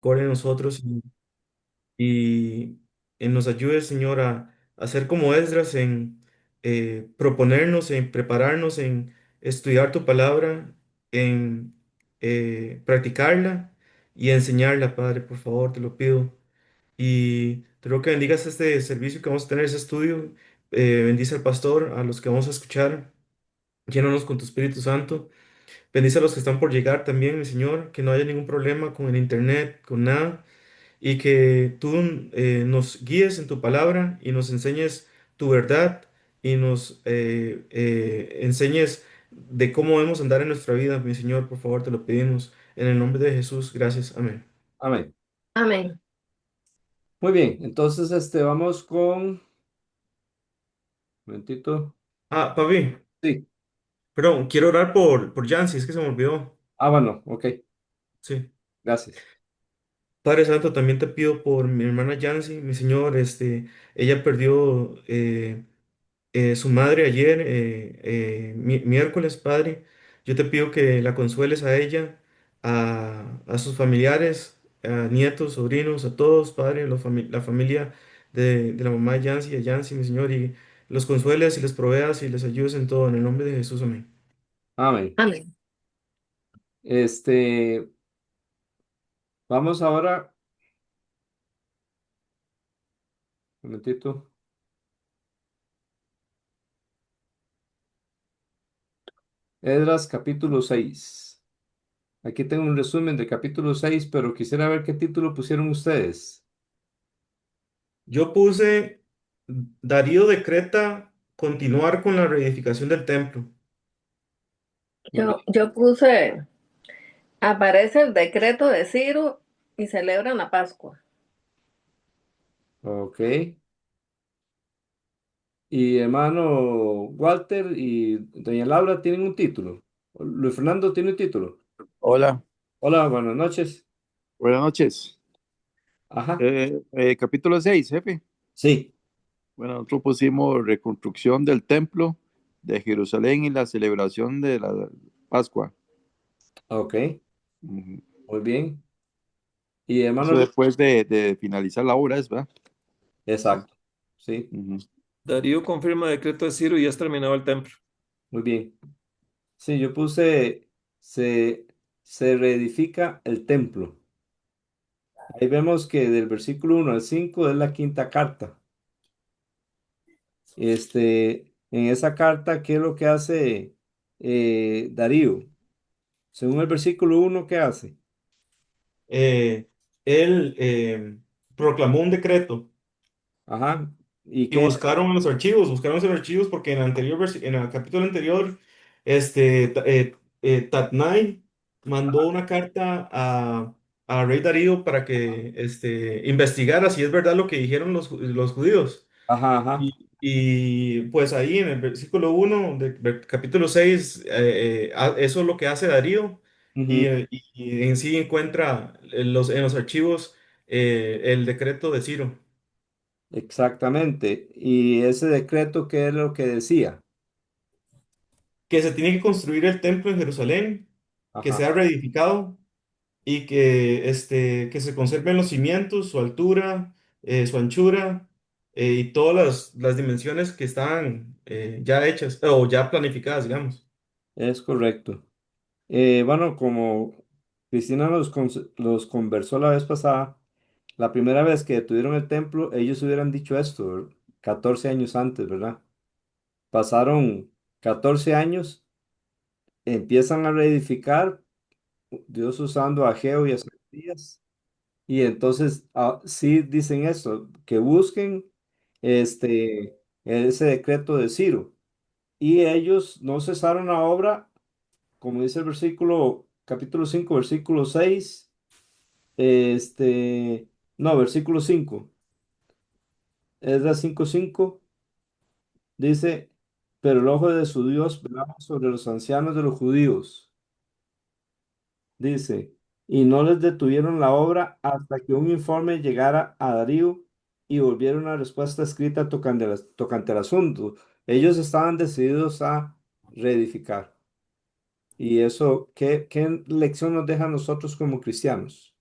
corre en nosotros y nos ayude, Señor, a ser como Esdras en proponernos, en prepararnos, en estudiar tu palabra, en practicarla y enseñarla, Padre, por favor, te lo pido. Y te ruego que bendigas este servicio que vamos a tener, ese estudio. Bendice al pastor, a los que vamos a escuchar. Llénanos con tu Espíritu Santo. Bendice a los que están por llegar también, mi Señor, que no haya ningún problema con el internet, con nada, y que tú nos guíes en tu palabra y nos enseñes tu verdad y nos enseñes de cómo debemos andar en nuestra vida, mi Señor, por favor, te lo pedimos. En el nombre de Jesús, gracias. Amén. Amén. Amén. Muy bien, entonces vamos con, un momentito. Ah, papi, Sí, perdón, quiero orar por Yancy, es que se me olvidó. bueno, ok, Sí. gracias. Padre Santo, también te pido por mi hermana Yancy, mi Señor, ella perdió su madre ayer, miércoles, Padre. Yo te pido que la consueles a ella, a sus familiares, a nietos, sobrinos, a todos, Padre, la familia de la mamá de Yancy, a Yancy, mi Señor, y los consueles y les proveas y les ayudes en todo, en el nombre de Jesús, amén. Amén. Amén. Este, vamos ahora, un momentito. Esdras capítulo 6. Aquí tengo un resumen del capítulo 6, pero quisiera ver qué título pusieron ustedes. Yo puse, Darío decreta continuar con la reedificación del templo. Muy bien. Yo puse, aparece el decreto de Ciro y celebran la Pascua. Ok. Y hermano Walter y doña Laura tienen un título. Luis Fernando tiene un título. Hola, Hola, buenas noches. buenas noches. Ajá. Capítulo 6, jefe. Sí. Bueno, nosotros pusimos reconstrucción del templo de Jerusalén y la celebración de la Pascua. Ok. Ujú. Muy bien. Y hermano Eso Luis. después de finalizar la obra, ¿verdad? Exacto. Sí. Ujú. Darío confirma decreto de Ciro y ya has terminado el templo. Muy bien. Sí, yo puse, se, se reedifica el templo. Ahí vemos que del versículo 1 al 5 es la quinta carta. En esa carta, ¿qué es lo que hace Darío? Según el versículo 1, ¿qué hace? Eh, él proclamó un decreto. Ajá. ¿Y Y qué? buscaron los archivos porque en el en el capítulo anterior, Tatnai mandó una carta a Rey Darío para que investigara si es verdad lo que dijeron los judíos. Ajá, ajá. Y pues ahí en el versículo 1 del capítulo 6 eso es lo que hace Darío Ujú. y en sí encuentra en los archivos el decreto de Ciro. Exactamente. ¿Y ese decreto qué es lo que decía? Que se tiene que construir el templo en Jerusalén, que Ajá. sea reedificado y que se conserven los cimientos, su altura, su anchura y todas las dimensiones que están ya hechas o ya planificadas, digamos. Es correcto. Bueno, como Cristina los conversó la vez pasada, la primera vez que detuvieron el templo, ellos hubieran dicho esto 14 años antes, ¿verdad? Pasaron 14 años, empiezan a reedificar, Dios usando a Ageo y a Zacarías, y entonces sí dicen esto, que busquen ese decreto de Ciro, y ellos no cesaron la obra, como dice el versículo, capítulo 5 versículo 6. No, versículo 5 Esdras 5:5 dice, pero el ojo de su Dios velaba sobre los ancianos de los judíos, dice, y no les detuvieron la obra hasta que un informe llegara a Darío y volviera una respuesta escrita tocante al asunto. Ellos estaban decididos a reedificar. Y eso, ¿qué lección nos deja a nosotros como cristianos?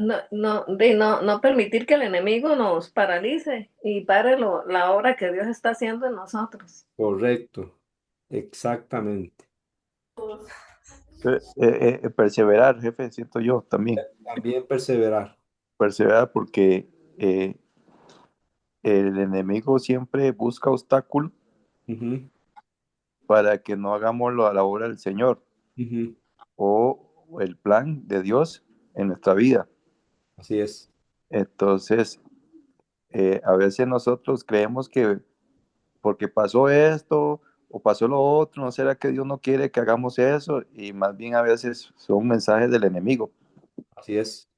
no permitir que el enemigo nos paralice y pare la obra que Dios está haciendo en nosotros. Correcto, exactamente. Perseverar, jefe, siento yo también. También perseverar. Perseverar porque eh, el enemigo siempre busca obstáculos Ujú, para que no hagamos a la obra del Señor ujú. o el plan de Dios en nuestra vida. Así es. Entonces, a veces nosotros creemos que porque pasó esto o pasó lo otro, ¿no será que Dios no quiere que hagamos eso? Y más bien a veces son mensajes del enemigo. Así es.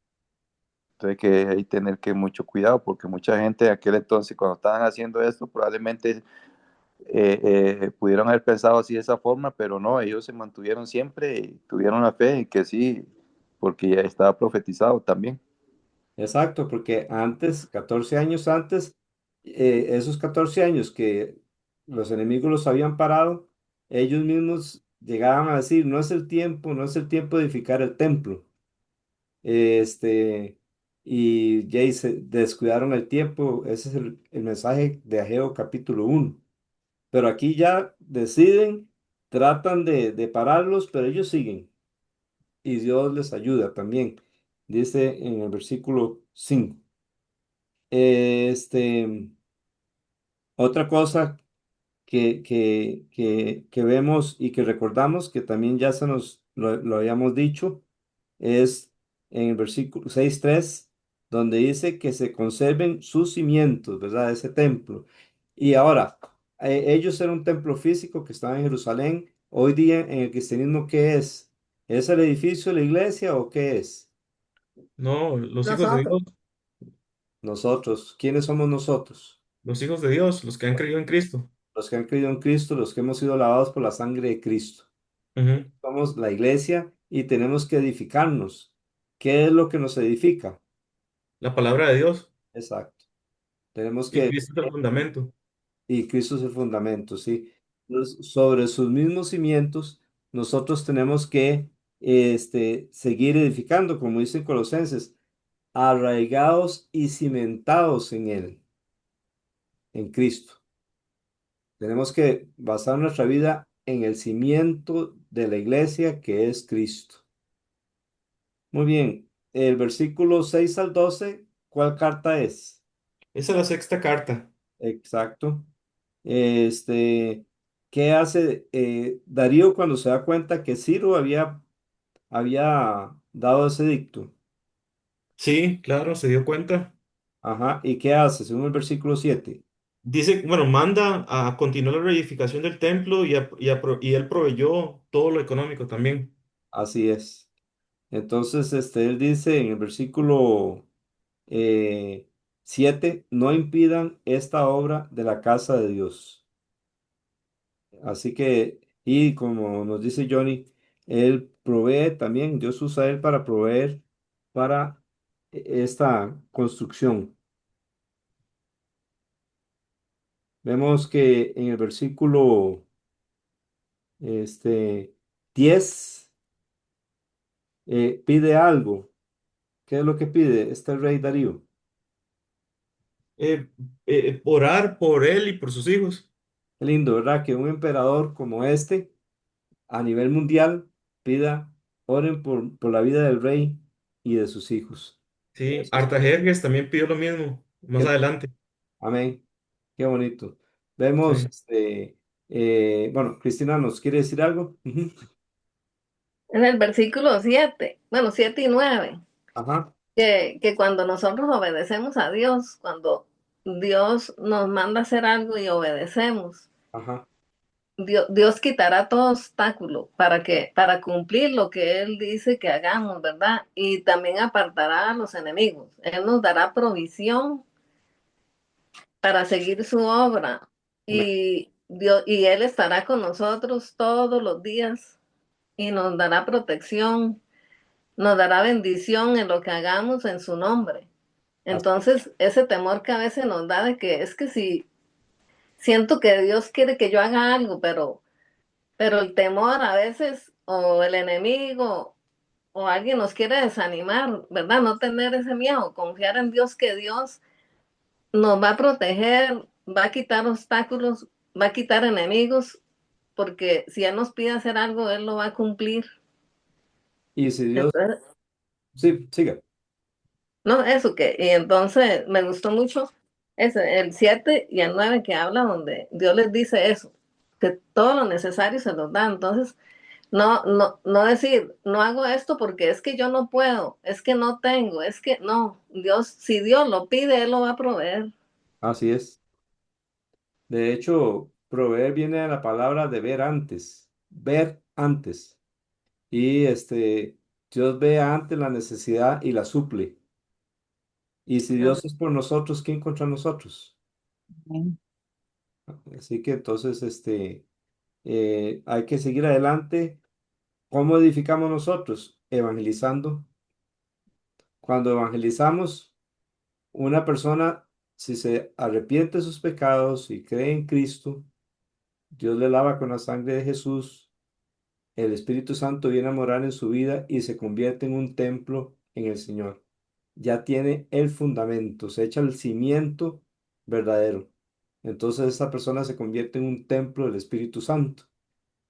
Entonces que hay que tener que mucho cuidado porque mucha gente en aquel entonces cuando estaban haciendo esto probablemente pudieron haber pensado así de esa forma, pero no, ellos se mantuvieron siempre y tuvieron la fe en que sí, porque ya estaba profetizado también. Exacto, porque antes, 14 años antes, esos 14 años que los enemigos los habían parado, ellos mismos llegaban a decir, no es el tiempo, no es el tiempo de edificar el templo. Este, y ya se descuidaron el tiempo, ese es el mensaje de Ageo capítulo 1. Pero aquí ya deciden, tratan de pararlos, pero ellos siguen y Dios les ayuda también. Dice en el versículo 5. Este, otra cosa que vemos y que recordamos, que también ya se nos lo habíamos dicho, es en el versículo 6:3 donde dice que se conserven sus cimientos, ¿verdad? Ese templo. Y ahora, ellos eran un templo físico que estaba en Jerusalén. Hoy día en el cristianismo, ¿qué es? ¿Es el edificio de la iglesia o qué es? No, los hijos de Nosotros, Dios, Nosotros. ¿Quiénes somos nosotros? los hijos de Dios, los que han creído en Cristo. Los que han creído en Cristo, los que hemos sido lavados por la sangre de Cristo. Ujú. Somos la iglesia y tenemos que edificarnos. ¿Qué es lo que nos edifica? La palabra de Dios Exacto. Tenemos y que, Cristo es el fundamento. y Cristo es el fundamento, ¿sí? Entonces, sobre sus mismos cimientos, nosotros tenemos que seguir edificando, como dicen Colosenses, arraigados y cimentados en Él, en Cristo. Tenemos que basar nuestra vida en el cimiento de la iglesia que es Cristo. Muy bien, el versículo 6 al 12, ¿cuál carta es? Esa es la sexta carta. Exacto. Este, ¿Qué hace Darío cuando se da cuenta que Ciro había dado ese dicto? Sí, claro, se dio cuenta. Ajá, ¿y qué hace? Según el versículo 7. Dice, bueno, manda a continuar la reedificación del templo y él proveyó todo lo económico también. Así es. Entonces, él dice en el versículo eh, 7, no impidan esta obra de la casa de Dios. Así que, y como nos dice Johnny, Él provee también, Dios usa a Él para proveer para esta construcción. Vemos que en el versículo este, 10 pide algo. ¿Qué es lo que pide este rey Darío? Eh, Orar por él y por sus hijos. Qué lindo, ¿verdad? Que un emperador como este, a nivel mundial, pida, oren por la vida del rey y de sus hijos. Sí, Eso es- Artajerjes también pidió lo mismo más qué- adelante. Amén. Qué bonito. Vemos, Sí. bueno, Cristina, ¿nos quiere decir algo? Ujú. en el versículo 7, bueno, 7 y 9, Ajá, que cuando nosotros obedecemos a Dios, cuando Dios nos manda a hacer algo y obedecemos, ajá, Dios quitará todo obstáculo para cumplir lo que Él dice que hagamos, ¿verdad? Y también apartará a los enemigos. Él nos dará provisión para seguir su obra amén. y Él estará con nosotros todos los días y nos dará protección, nos dará bendición en lo que hagamos en su nombre. Así, Entonces, ese temor que a veces nos da de que es que si siento que Dios quiere que yo haga algo, pero el temor a veces o el enemigo o alguien nos quiere desanimar, ¿verdad? No tener ese miedo, confiar en Dios, que Dios nos va a proteger, va a quitar obstáculos, va a quitar enemigos, porque si Él nos pide hacer algo, Él lo va a cumplir. Y si Dios, Entonces, sí, siga. no, eso que, y entonces me gustó mucho ese, el 7 y el 9 que habla donde Dios les dice eso, que todo lo necesario se los da. Entonces, no decir, no hago esto porque es que yo no puedo, es que no tengo, es que no, Dios, si Dios lo pide, Él lo va a proveer. Así es. De hecho, proveer viene de la palabra de ver antes, ver antes. Y Dios ve antes la necesidad y la suple. Y si Dios es por nosotros, ¿quién contra nosotros? Así que entonces, hay que seguir adelante. ¿Cómo edificamos nosotros? Evangelizando. Cuando evangelizamos, una persona, si se arrepiente de sus pecados y cree en Cristo, Dios le lava con la sangre de Jesús, el Espíritu Santo viene a morar en su vida y se convierte en un templo en el Señor. Ya tiene el fundamento, se echa el cimiento verdadero. Entonces esta persona se convierte en un templo del Espíritu Santo.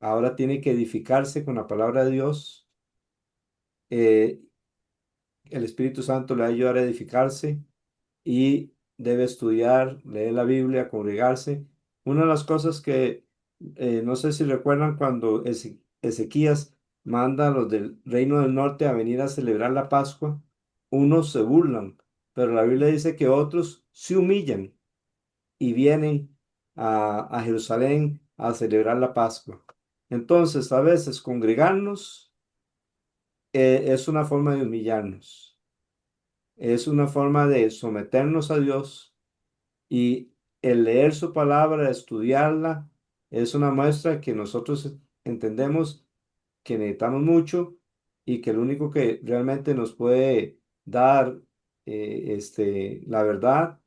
Ahora tiene que edificarse con la palabra de Dios. eh, el Espíritu Santo le va a ayudar a edificarse y debe estudiar, leer la Biblia, congregarse. Una de las cosas que no sé si recuerdan cuando Ezequías manda a los del Reino del Norte a venir a celebrar la Pascua, unos se burlan, pero la Biblia dice que otros se humillan y vienen a Jerusalén a celebrar la Pascua. Entonces, a veces congregarnos es una forma de humillarnos, es una forma de someternos a Dios. Y el leer su palabra, estudiarla, es una muestra que nosotros entendemos que necesitamos mucho y que el único que realmente nos puede dar la verdad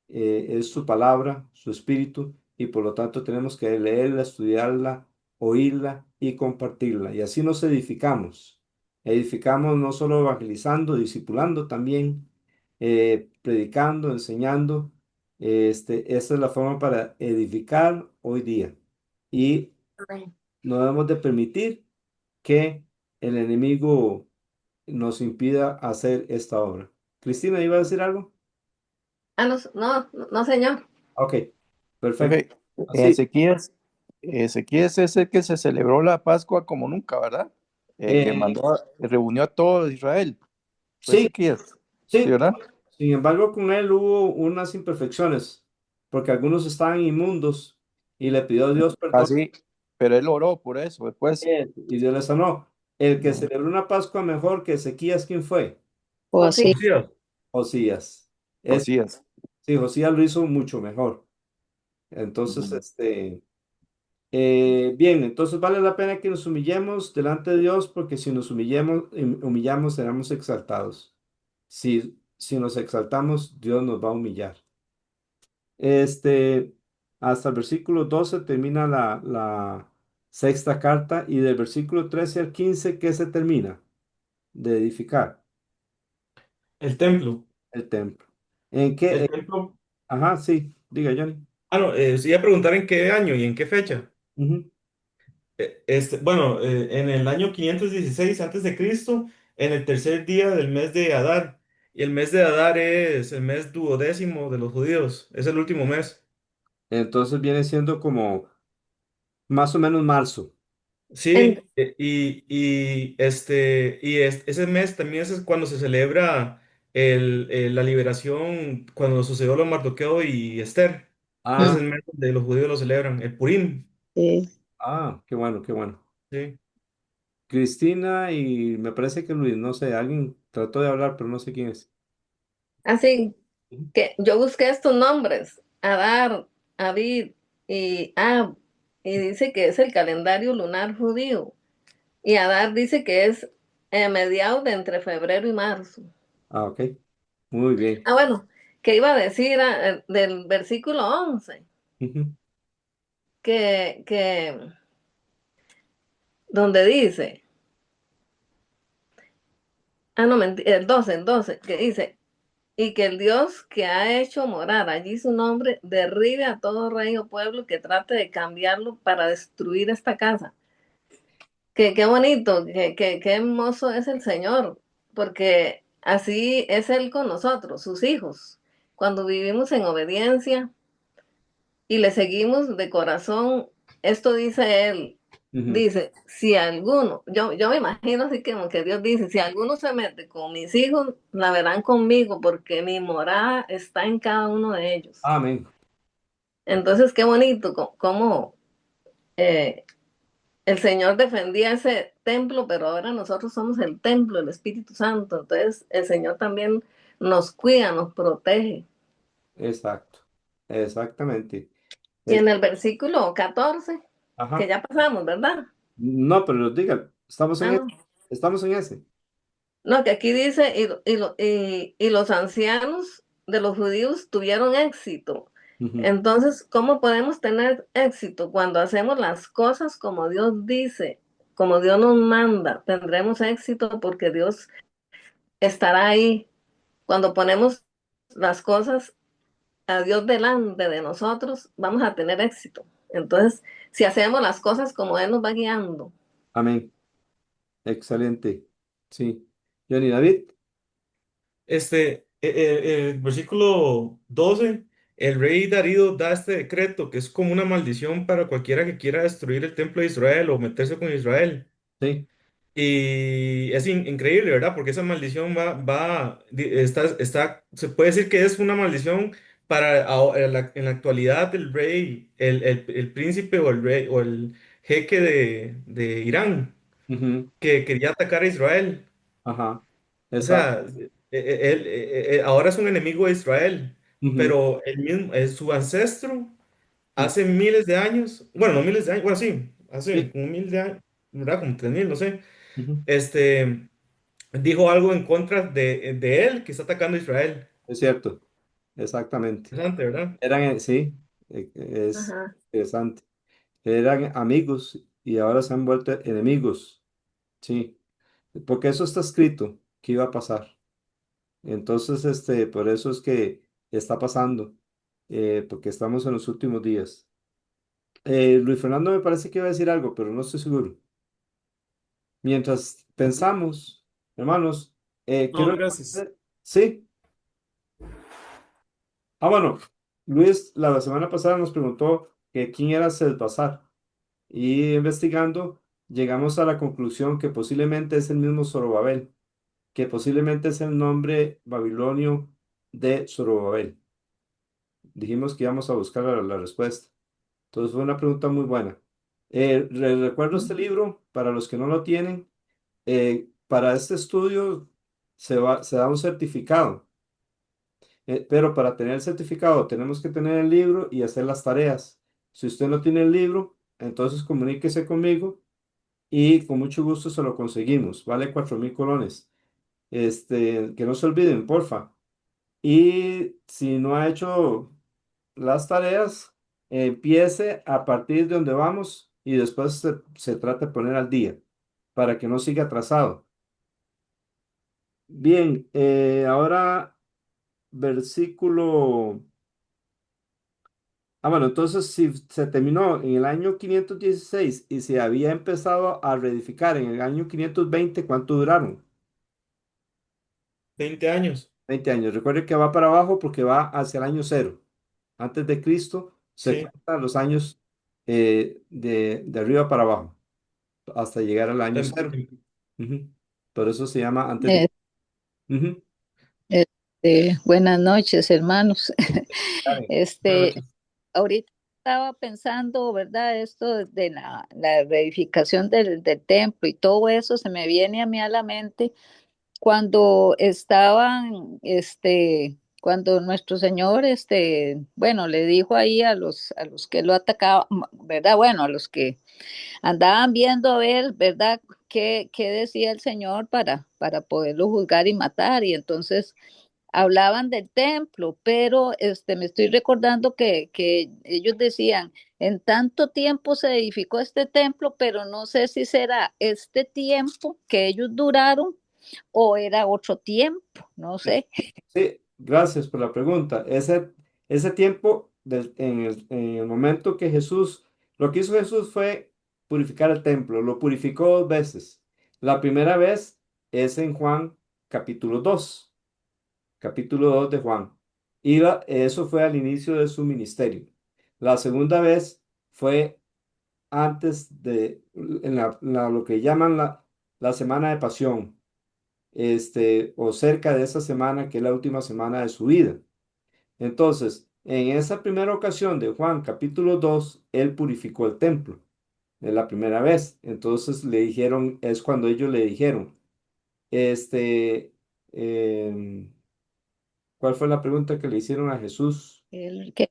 es su palabra, su espíritu, y por lo tanto tenemos que leerla, estudiarla, oírla y compartirla. Y así nos edificamos. Edificamos no solo evangelizando, discipulando también, predicando, enseñando. Esta es la forma para edificar hoy día. Y no debemos de permitir que el enemigo nos impida hacer esta obra. Cristina, ¿iba a decir algo? Ah, no, no, no, señor. Ok, perfecto. Jefe, Así, Ezequías es el que se celebró la Pascua como nunca, ¿verdad? Que eh, mandó, reunió a todo Israel. Fue sí, Ezequías, ¿sí, sí. verdad? Sin embargo, con él hubo unas imperfecciones, porque algunos estaban inmundos y le pidió a Dios perdón Así, pero él oró por eso después. y Dios le sanó. El que Mm, celebró una Pascua mejor que Ezequías, ¿quién fue? O sí. Josías. Josías. Es, Josías. sí, Josías lo hizo mucho mejor. Entonces, Ujú. bien, entonces vale la pena que nos humillemos delante de Dios, porque si nos humillamos, seremos exaltados. Si nos exaltamos, Dios nos va a humillar. Este, hasta el versículo 12 termina la sexta carta y del versículo 13 al 15, ¿qué se termina? De edificar El templo. el templo. ¿En qué? El templo. Ajá, sí, diga Johnny. Ah, no, sí iba a preguntar en qué año y en qué fecha. Ujú. Bueno, en el año 516 antes de Cristo, en el tercer día del mes de Adar. Y el mes de Adar es el mes duodécimo de los judíos. Es el último mes. Entonces viene siendo como más o menos marzo. En- Sí, ese mes también es cuando se celebra la liberación, cuando sucedió lo de Mardoqueo y Esther. Es Ah, el mes donde los judíos lo celebran, el Purim. sí. qué bueno, qué bueno. Sí. Cristina y me parece que Luis, no sé, alguien trató de hablar, pero no sé quién es. Así Ujú. que yo busqué estos nombres, Adar, Abid y Ab, y dice que es el calendario lunar judío. Y Adar dice que es mediados de entre febrero y marzo. Ok, muy bien. Ah, bueno, que iba a decir del versículo 11 Ujú. que donde dice, no, mentira, el 12, que dice, y que el Dios que ha hecho morar allí su nombre derribe a todo rey o pueblo que trate de cambiarlo para destruir esta casa. Qué bonito, qué hermoso es el Señor, porque así es Él con nosotros, sus hijos. Cuando vivimos en obediencia y le seguimos de corazón, esto dice Él, Ujú. dice, si alguno, yo me imagino así como que Dios dice, si alguno se mete con mis hijos, la verán conmigo, porque mi morada está en cada uno de ellos. Amén. Entonces, qué bonito cómo eh, el Señor defendía ese templo, pero ahora nosotros somos el templo del Espíritu Santo. Entonces, el Señor también nos cuida, nos protege. Exacto. Exactamente. Y Es- en el versículo 14, que ajá. ya pasamos, ¿verdad? No, pero diga, estamos en Ah, ese. no. Estamos en ese. No, que aquí dice, y los ancianos de los judíos tuvieron éxito. Ujú. Entonces, ¿cómo podemos tener éxito cuando hacemos las cosas como Dios dice, como Dios nos manda? Tendremos éxito porque Dios estará ahí. Cuando ponemos las cosas a Dios delante de nosotros, vamos a tener éxito. Entonces, si hacemos las cosas como Él nos va guiando. Amén. Excelente. Sí. Johnny David. El versículo 12, el rey Darío da este decreto que es como una maldición para cualquiera que quiera destruir el templo de Israel o meterse con Israel. Sí. Y es increíble, ¿verdad? Porque esa maldición se puede decir que es una maldición para en la actualidad el rey, el príncipe o el rey o el jeque de Irán Ujú. que quería atacar a Israel. Ajá. O sea, Exacto. ahora es un enemigo de Israel, Ujú. pero el mismo, su ancestro Ujú. hace miles de años, bueno, no miles de años, bueno, sí, hace Sí. como 1000 de años, ¿verdad? Como 3000, no sé. Ujú. Este, dijo algo en contra de él que está atacando a Israel. Es cierto. Exactamente. Interesante, ¿verdad? Sí, es Ajá. interesante. Eran amigos y ahora se han vuelto enemigos. Sí, porque eso está escrito que iba a pasar. Entonces, por eso es que está pasando, porque estamos en los últimos días. Luis Fernando me parece que iba a decir algo, pero no estoy seguro. Mientras pensamos, hermanos, No, quiero... gracias. Sí, bueno, Luis la semana pasada nos preguntó que quién era Sesbazar. Y investigando, llegamos a la conclusión que posiblemente es el mismo Zorobabel, que posiblemente es el nombre babilonio de Zorobabel. Dijimos que íbamos a buscar la respuesta. Entonces fue una pregunta muy buena. Recuerdo este libro, para los que no lo tienen, para este estudio se da un certificado, pero para tener el certificado tenemos que tener el libro y hacer las tareas. Si usted no tiene el libro, entonces comuníquese conmigo y con mucho gusto se lo conseguimos. Vale 4000 colones. Que no se olviden, porfa. Y si no ha hecho las tareas, empiece a partir de donde vamos y después se trata de poner al día para que no siga atrasado. Bien, ahora versículo... bueno, entonces si se terminó en el año 516 y se había empezado a reedificar en el año 520, ¿cuánto duraron? 20 años. 20 años. Recuerde que va para abajo porque va hacia el año cero. Antes de Cristo se Sí. cuentan los años de arriba para abajo hasta llegar al año Em- cero. em- Ujú. Por eso se llama antes de... Eh, Ujú. Buenas noches, hermanos. Dale. Buenas Este, noches. ahorita estaba pensando, ¿verdad? Esto de la reedificación del templo y todo eso se me viene a mí a la mente cuando estaban, cuando nuestro Señor, bueno, le dijo ahí a los que lo atacaban, ¿verdad? Bueno, a los que andaban viendo a ver, ¿verdad? ¿Qué decía el Señor para poderlo juzgar y matar? Y entonces hablaban del templo, pero me estoy recordando que ellos decían, en tanto tiempo se edificó este templo, pero no sé si será este tiempo que ellos duraron o era otro tiempo, no sé. Sí, gracias por la pregunta. Ese tiempo, en el momento que Jesús, lo que hizo Jesús fue purificar el templo, lo purificó dos veces. La primera vez es en Juan capítulo 2, capítulo 2 de Juan. Eso fue al inicio de su ministerio. La segunda vez fue antes lo que llaman la semana de pasión, o cerca de esa semana que es la última semana de su vida. Entonces, en esa primera ocasión de Juan capítulo 2 él purificó el templo, es la primera vez. Entonces le dijeron, es cuando ellos le dijeron, este, em, ¿cuál fue la pregunta que le hicieron a Jesús? El que,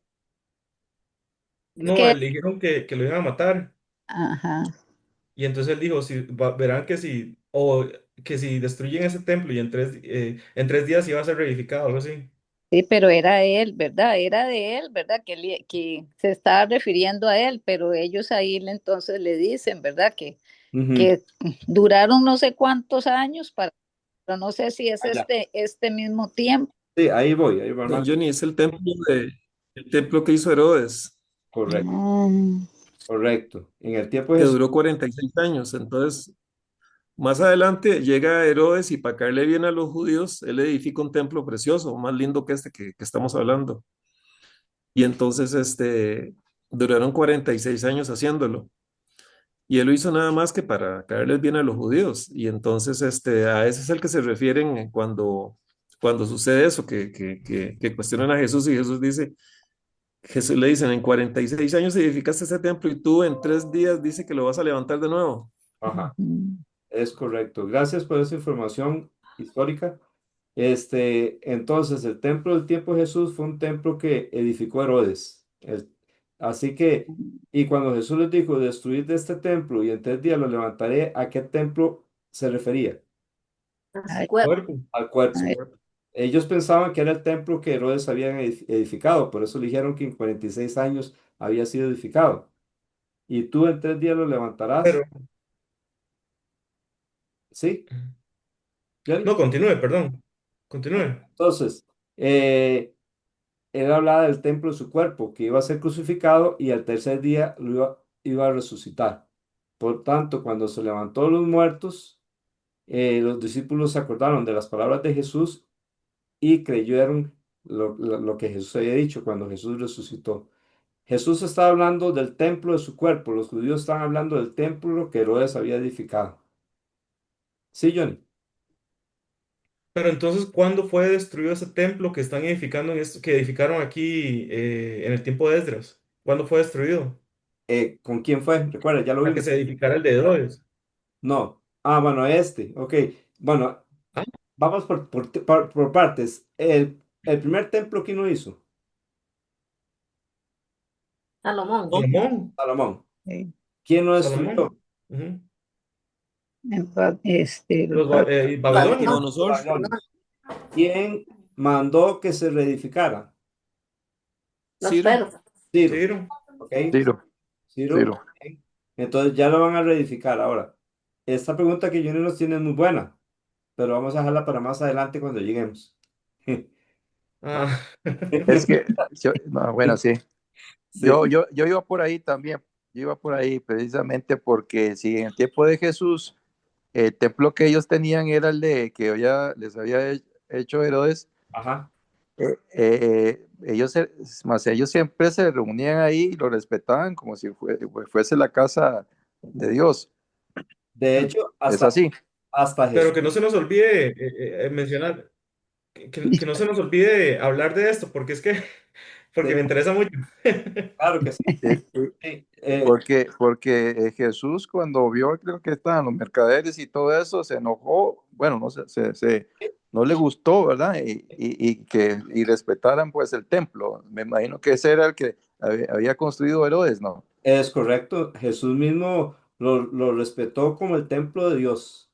No, que, le dijeron que lo iban a matar. ajá. Y entonces él dijo, si, verán que si destruyen ese templo y en 3 días iba a ser reedificado, algo así. Sí, pero era él, ¿verdad? Era de él, ¿verdad? Que se estaba refiriendo a él, pero ellos ahí entonces le dicen, ¿verdad? Ujú. Que duraron no sé cuántos años pero no sé si es Allá. este mismo tiempo. Sí, ahí voy, No, hermano. Johnny, es el templo que hizo Herodes, Correcto, Mm, correcto. En el tiempo de que Jesús, duró 46 años. Entonces, más adelante llega Herodes y para caerle bien a los judíos, él edifica un templo precioso, más lindo que este que estamos hablando. Y entonces, duraron 46 años haciéndolo. Y él lo hizo nada más que para caerles bien a los judíos. Y entonces, a ese es el que se refieren cuando sucede eso, que cuestionan a Jesús y Jesús dice, Jesús le dicen, en 46 años edificaste ese templo y tú en 3 días dice que lo vas a levantar de nuevo. ajá, ujú. es correcto. Gracias por esa información histórica. Entonces, el templo del tiempo de Jesús fue un templo que edificó Herodes. Así que, y cuando Jesús les dijo, destruid de este templo y en 3 días lo levantaré, ¿a qué templo se refería? A su Ay, cuerpo. Cuerpo, Al su cuerpo. ay, cuerpo. Ellos pensaban que era el templo que Herodes había edificado, por eso le dijeron que en 46 años había sido edificado. Y tú en 3 días lo Pero, levantarás. ¿Sí? no, ¿Johnny? continúe, perdón. Continúe. Entonces, eh, él hablaba del templo de su cuerpo, que iba a ser crucificado y al tercer día iba a resucitar. Por tanto, cuando se levantó de los muertos, los discípulos se acordaron de las palabras de Jesús y creyeron lo que Jesús había dicho cuando Jesús resucitó. Jesús estaba hablando del templo de su cuerpo, los judíos estaban hablando del templo que Herodes había edificado. ¿Sí, Johnny? Pero entonces, ¿cuándo fue destruido ese templo que están edificando que edificaron aquí en el tiempo de Esdras? ¿Cuándo fue destruido? ¿Con quién fue? Recuerda, ya lo Para que vimos. se edificara el de Herodes. No. Ah, bueno, ok. Bueno, Ah, vamos por partes. El primer templo, ¿quién lo hizo? Salomón. ¿No? Salomón. Salomón. sí. ¿Quién lo destruyó? Salomón. Ujú. Los Babilonia. Babilonia. Los Nabucodonosor, babilonios. ¿Quién mandó que se reedificara? Los Ciro. persas. Ciro. Ciro. ¿Ok? Ciro, Ciro. Ciro. Ok. Entonces ya lo van a reedificar. Ahora, esta pregunta que Junior nos tiene es muy buena, pero vamos a dejarla para más adelante cuando lleguemos. Ah. Es que, no, bueno, sí. Sí. Yo iba por ahí también. Yo iba por ahí precisamente porque si en el tiempo de Jesús el templo que ellos tenían era el de que ya les había hecho Herodes, Ajá. ellos siempre se reunían ahí y lo respetaban como si fuese la casa de Dios. De hecho, Es hasta, así. hasta Pero Jesús. que no se nos olvide mencionar, que no se nos olvide hablar de esto, porque es que, porque Sí, me interesa mucho. claro que sí. Eh, Sí, porque Jesús cuando vio creo que estaban los mercaderes y todo eso, se enojó, bueno, no sé, no le gustó, ¿verdad? Y respetaran pues el templo. Me imagino que ese era el que había construido Herodes, ¿no? es correcto. Jesús mismo lo respetó como el templo de Dios.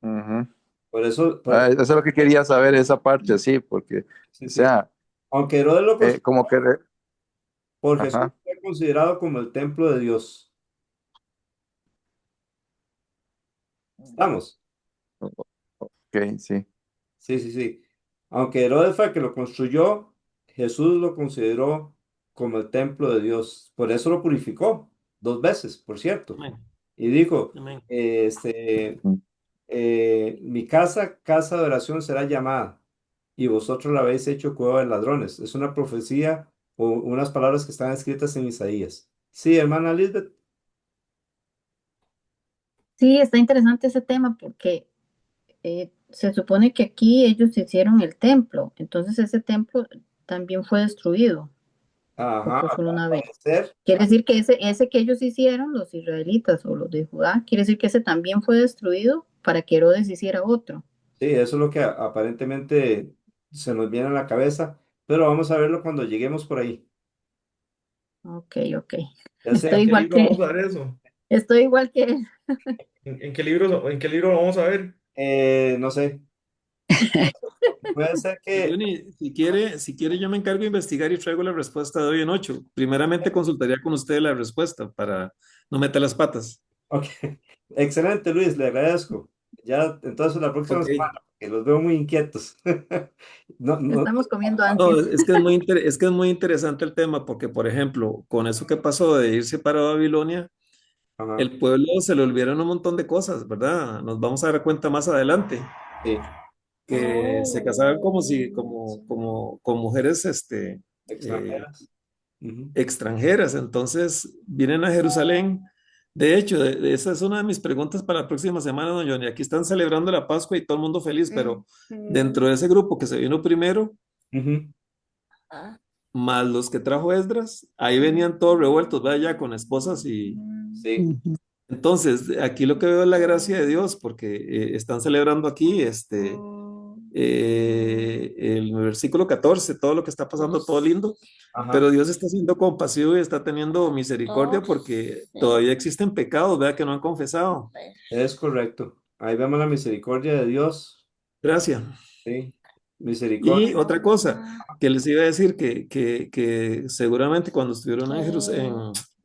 Ujú. Por eso, Eso es lo que quería saber, esa parte, sí, porque, sí, o sí. sea, Aunque Herodes lo construyó, como que, por Jesús ajá, fue considerado como el templo de Dios. ¿Estamos? Ok, sí. Sí, sí, sí. Aunque Herodes fue el que lo construyó, Jesús lo consideró como el templo de Dios. Por eso lo purificó 2 veces, por cierto. Amén, Y dijo, amén. este, mi casa, casa de oración será llamada, y vosotros la habéis hecho cueva de ladrones. Es una profecía o unas palabras que están escritas en Isaías. Sí, hermana Lisbeth. Sí, está interesante ese tema porque se supone que aquí ellos hicieron el templo, entonces ese templo también fue destruido, o Ajá, fue al solo una vez. parecer. Quiere decir que ese que ellos hicieron, los israelitas o los de Judá, quiere decir que ese también fue destruido para que Herodes hiciera otro. Sí, eso es lo que aparentemente se nos viene a la cabeza, pero vamos a verlo cuando lleguemos por ahí. Ok, ok. Ya Estoy sea, ¿En qué igual libro que, vamos a ver eso? estoy igual que él. En qué libro lo vamos a ver? no sé, puede ser que, Johnny, si quiere, yo me encargo de investigar y traigo la respuesta de hoy en 8. Primeramente consultaría con usted la respuesta para no meter las patas. ok, excelente Luis, le agradezco. Ya, entonces la próxima Ok. semana, que los veo muy inquietos. No, no, Estamos comiendo No, ansias. es que es muy interesante el tema porque, por ejemplo, con eso que pasó de irse para Babilonia, ajá, el pueblo se le olvidaron un montón de cosas, ¿verdad? Nos vamos a dar cuenta más adelante sí, que se casaban como si, como con mujeres, eh, extranjeras. Ujú. extranjeras. Entonces vienen a Jerusalén. De hecho, esa es una de mis preguntas para la próxima semana, don Johnny. Aquí están celebrando la Pascua y todo el mundo feliz, pero dentro de ese grupo que se vino primero, Ujú. más los que trajo Esdras, ahí venían todos revueltos, vaya, con esposas y... Sí, Ujú. Entonces, aquí lo que veo es la gracia de Dios, porque están celebrando aquí el versículo 14, todo lo que está pasando, todo lindo, ajá, pero Dios está siendo compasivo y está teniendo misericordia porque todavía existen pecados, vea que no han confesado. es correcto. Ahí vemos la misericordia de Dios. Gracias. Sí, misericordia. Y otra cosa que les iba a decir, que seguramente cuando estuvieron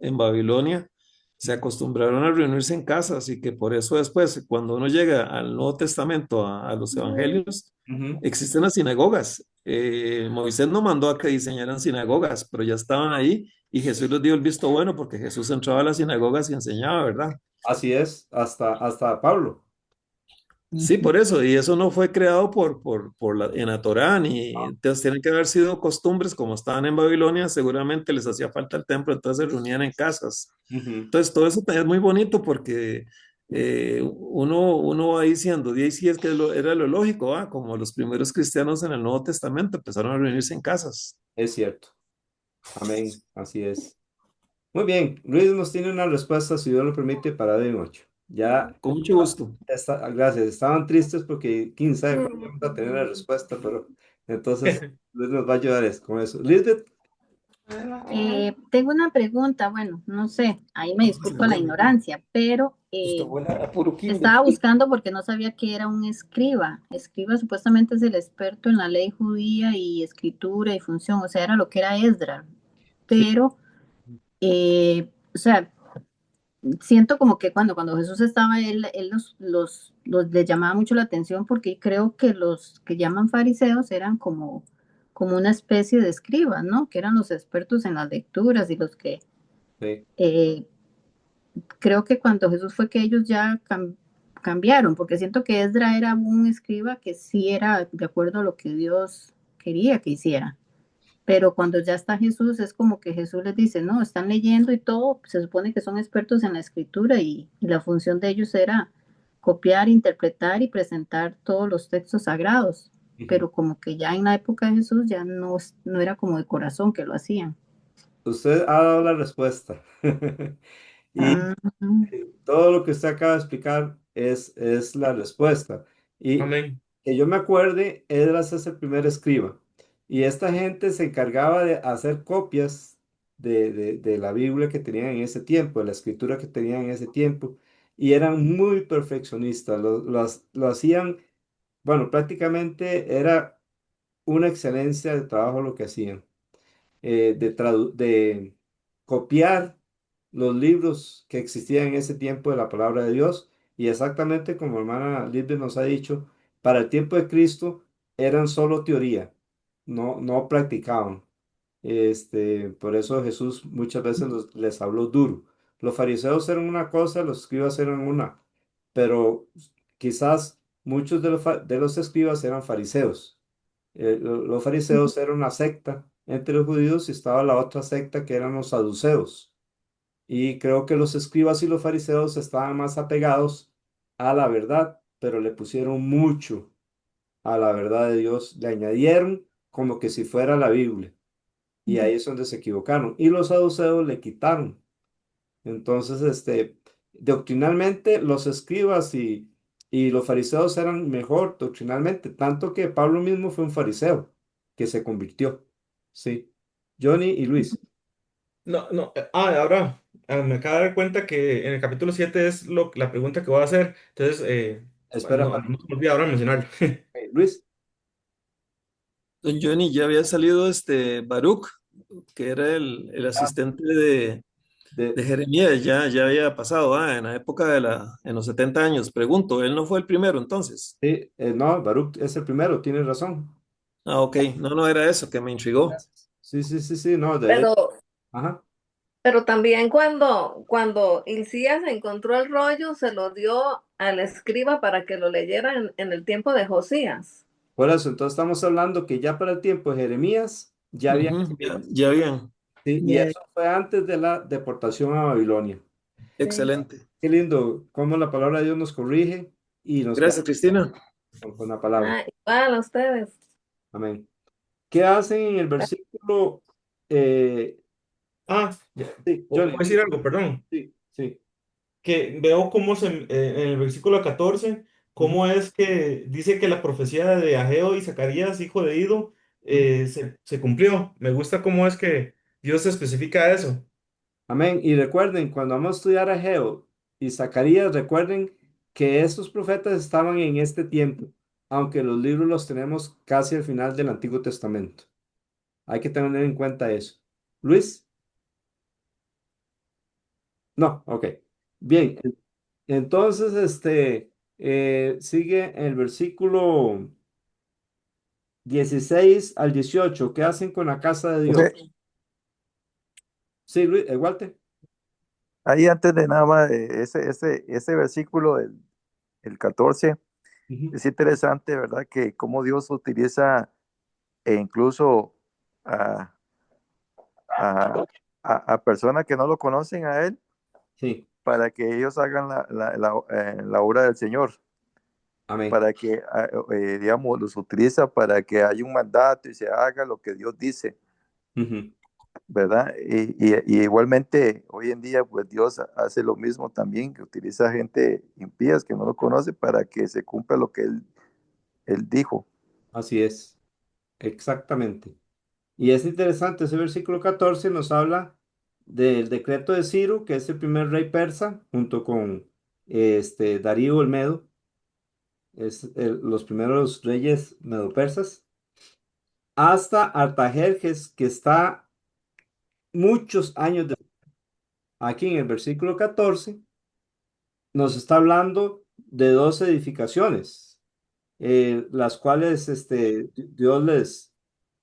en Babilonia, se acostumbraron a reunirse en casas y que por eso después, cuando uno llega al Nuevo Testamento, a los Evangelios, Ujú. existen las sinagogas. Moisés no mandó a que diseñaran sinagogas, pero ya estaban ahí y Jesús les dio el visto bueno porque Jesús entraba a las sinagogas y enseñaba, ¿verdad? Así es, hasta Pablo. Sí, Ujú. por eso, y eso no fue creado en la Torá, ni Ah, entonces tienen que haber sido costumbres, como estaban en Babilonia, seguramente les hacía falta el templo, entonces se reunían en casas. ujú. Entonces, todo eso es muy bonito porque uno va diciendo, y ahí sí es que era lo lógico, ¿va? Como los primeros cristianos en el Nuevo Testamento empezaron a reunirse en casas. Es cierto. Amén. Así es. Muy bien. Luis nos tiene una respuesta, si Dios lo permite, para hoy en 8. Ya Con mucho gusto. gracias. Estaban tristes porque quién sabe cuándo vamos a tener la respuesta, pero entonces Luis nos va a ayudar con eso. Lisbeth, Tengo una pregunta, bueno, no sé, ahí me disculpo la ignorancia, pero Usted vuela a puro kinder. estaba buscando porque no sabía que era un escriba. Escriba supuestamente es el experto en la ley judía y escritura y función, o sea, era lo que era Esdras, sí. pero, o sea, siento como que cuando Jesús estaba, él le llamaba mucho la atención porque creo que los que llaman fariseos eran como una especie de escribas, ¿no? Que eran los expertos en las lecturas y los que Sí, eh, creo que cuando Jesús fue que ellos ya cambiaron, porque siento que Esdra era un escriba que sí era de acuerdo a lo que Dios quería que hiciera. Pero cuando ya está Jesús, es como que Jesús les dice, no, están leyendo y todo, se supone que son expertos en la escritura y la función de ellos era copiar, interpretar y presentar todos los textos sagrados. ujú. Pero como que ya en la época de Jesús ya no era como de corazón que lo hacían. Usted ha dado la respuesta. Y Ah, todo lo que usted acaba de explicar es la respuesta. Y Amén. que yo me acuerde, Esdras es el primer escriba. Y esta gente se encargaba de hacer copias de la Biblia que tenían en ese tiempo, de la escritura que tenían en ese tiempo. Y eran muy perfeccionistas. Lo hacían, bueno, prácticamente era una excelencia de trabajo lo que hacían. De copiar los libros que existían en ese tiempo de la palabra de Dios. Y exactamente como hermana Lisbeth nos ha dicho, para el tiempo de Cristo eran solo teoría, no practicaban. Por eso Jesús muchas veces les habló duro. Los fariseos eran una cosa, los escribas eran una, pero quizás muchos de los escribas eran fariseos. Los fariseos eran una secta entre los judíos y estaba la otra secta que eran los saduceos. Y creo que los escribas y los fariseos estaban más apegados a la verdad, pero le pusieron mucho a la verdad de Dios, le añadieron como que si fuera la Biblia. Y ahí es donde se equivocaron. Y los saduceos le quitaron. Entonces, doctrinalmente los escribas y los fariseos eran mejor doctrinalmente, tanto que Pablo mismo fue un fariseo que se convirtió. Sí. Johnny y Luis. No, no, ahora me acabo de dar cuenta que en el capítulo 7 es la pregunta que voy a hacer. Entonces, Espera, no, no se me olvida ahora mencionarlo. Luis. Don Johnny, ya había salido Baruch, que era el Ah, asistente de, de Jeremías, ya había pasado, en la época en los 70 años. Pregunto, ¿él no fue el primero entonces? sí, no, Baruch es el primero, tienes razón. Ah, ok, no era eso que me intrigó. Sí, sí, sí, sí, no, de hecho. Pero, Ajá. pero también cuando Hilcías encontró el rollo, se lo dio al escriba para que lo leyera en el tiempo de Josías. Por eso, entonces estamos hablando que ya para el tiempo de Jeremías ya había Ujú, escritos. ya bien, Sí, y Ya, eso fue antes de la deportación a Babilonia. sí. excelente. Qué lindo cómo la palabra de Dios nos corrige y nos queda Gracias, Cristina. con la palabra. Ah, igual a ustedes. Amén. ¿Qué hacen en el versículo? eh, sí, Voy a Johnny. decir algo, perdón. Sí, sí. Que veo cómo en el versículo 14 Ujú, cómo es que dice que la profecía de Ageo y Zacarías, hijo de Ido, ujú. se cumplió. Me gusta cómo es que Dios especifica eso. Amén. Y recuerden, cuando vamos a estudiar a Geo y Zacarías, recuerden que estos profetas estaban en este tiempo, aunque los libros los tenemos casi al final del Antiguo Testamento. Hay que tener en cuenta eso. Luis, no, ok. Bien, entonces, sigue el versículo 16 al 18. ¿Qué hacen con la casa de Dios? Profe, Sí, Luis, Walter. ahí antes de nada más, ese versículo, el 14, Ujú, es interesante, ¿verdad? Que cómo Dios utiliza incluso a, a, a personas que no lo conocen a Él sí, para que ellos hagan la obra del Señor, amén. para que, digamos, los utiliza para que haya un mandato y se haga lo que Dios dice, Ujú, ¿verdad? Y igualmente hoy en día, pues Dios hace lo mismo también, que utiliza gente impías que no lo conoce para que se cumpla lo que Él dijo. así es, exactamente. Y es interesante, ese versículo 14 nos habla del decreto de Ciro, que es el primer rey persa, junto con Darío el Medo, los primeros reyes medo-persas, hasta Artajerjes, que está muchos años después. Aquí en el versículo 14 nos está hablando de dos edificaciones, las cuales Dios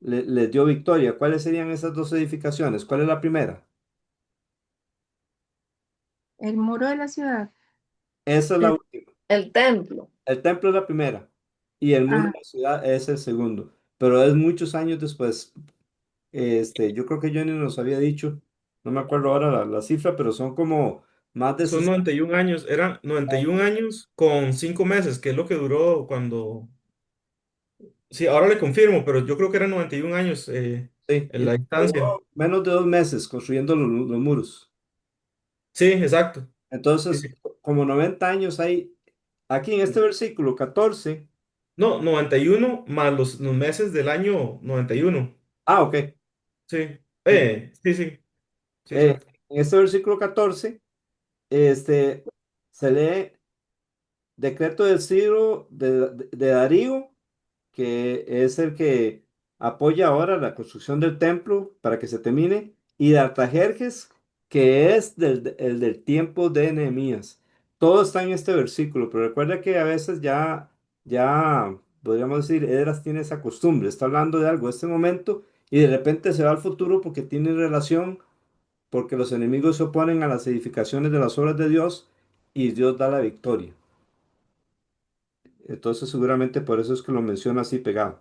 les dio victoria. ¿Cuáles serían esas dos edificaciones? ¿Cuál es la primera? El muro de la ciudad. Esa es la El, última. el templo. El templo es la primera y el muro Ah, de la ciudad es el segundo, pero es muchos años después. Yo creo que Johnny nos había dicho, no me acuerdo ahora la cifra, pero son como más de Son 60. 91 años, eran 91 años con 5 meses, que es lo que duró cuando... Sí, ahora le confirmo, pero yo creo que eran 91 años Sí, en la distancia. duró menos de 2 meses construyendo los muros. Sí, exacto. Sí, Entonces, sí. como 90 años hay, aquí en este versículo 14. No, 91 más los meses del año 91. Ok. Sí, Sí. sí, sí, sí, En exacto. este versículo 14, se lee decreto de Ciro de Darío, que es el que apoya ahora la construcción del templo para que se termine, y de Artajerjes, que es el del tiempo de Nehemías. Todo está en este versículo, pero recuerda que a veces ya podríamos decir, Edras tiene esa costumbre, está hablando de algo en este momento y de repente se va al futuro porque tiene relación, porque los enemigos se oponen a las edificaciones de las obras de Dios y Dios da la victoria. Entonces seguramente por eso es que lo menciona así pegado.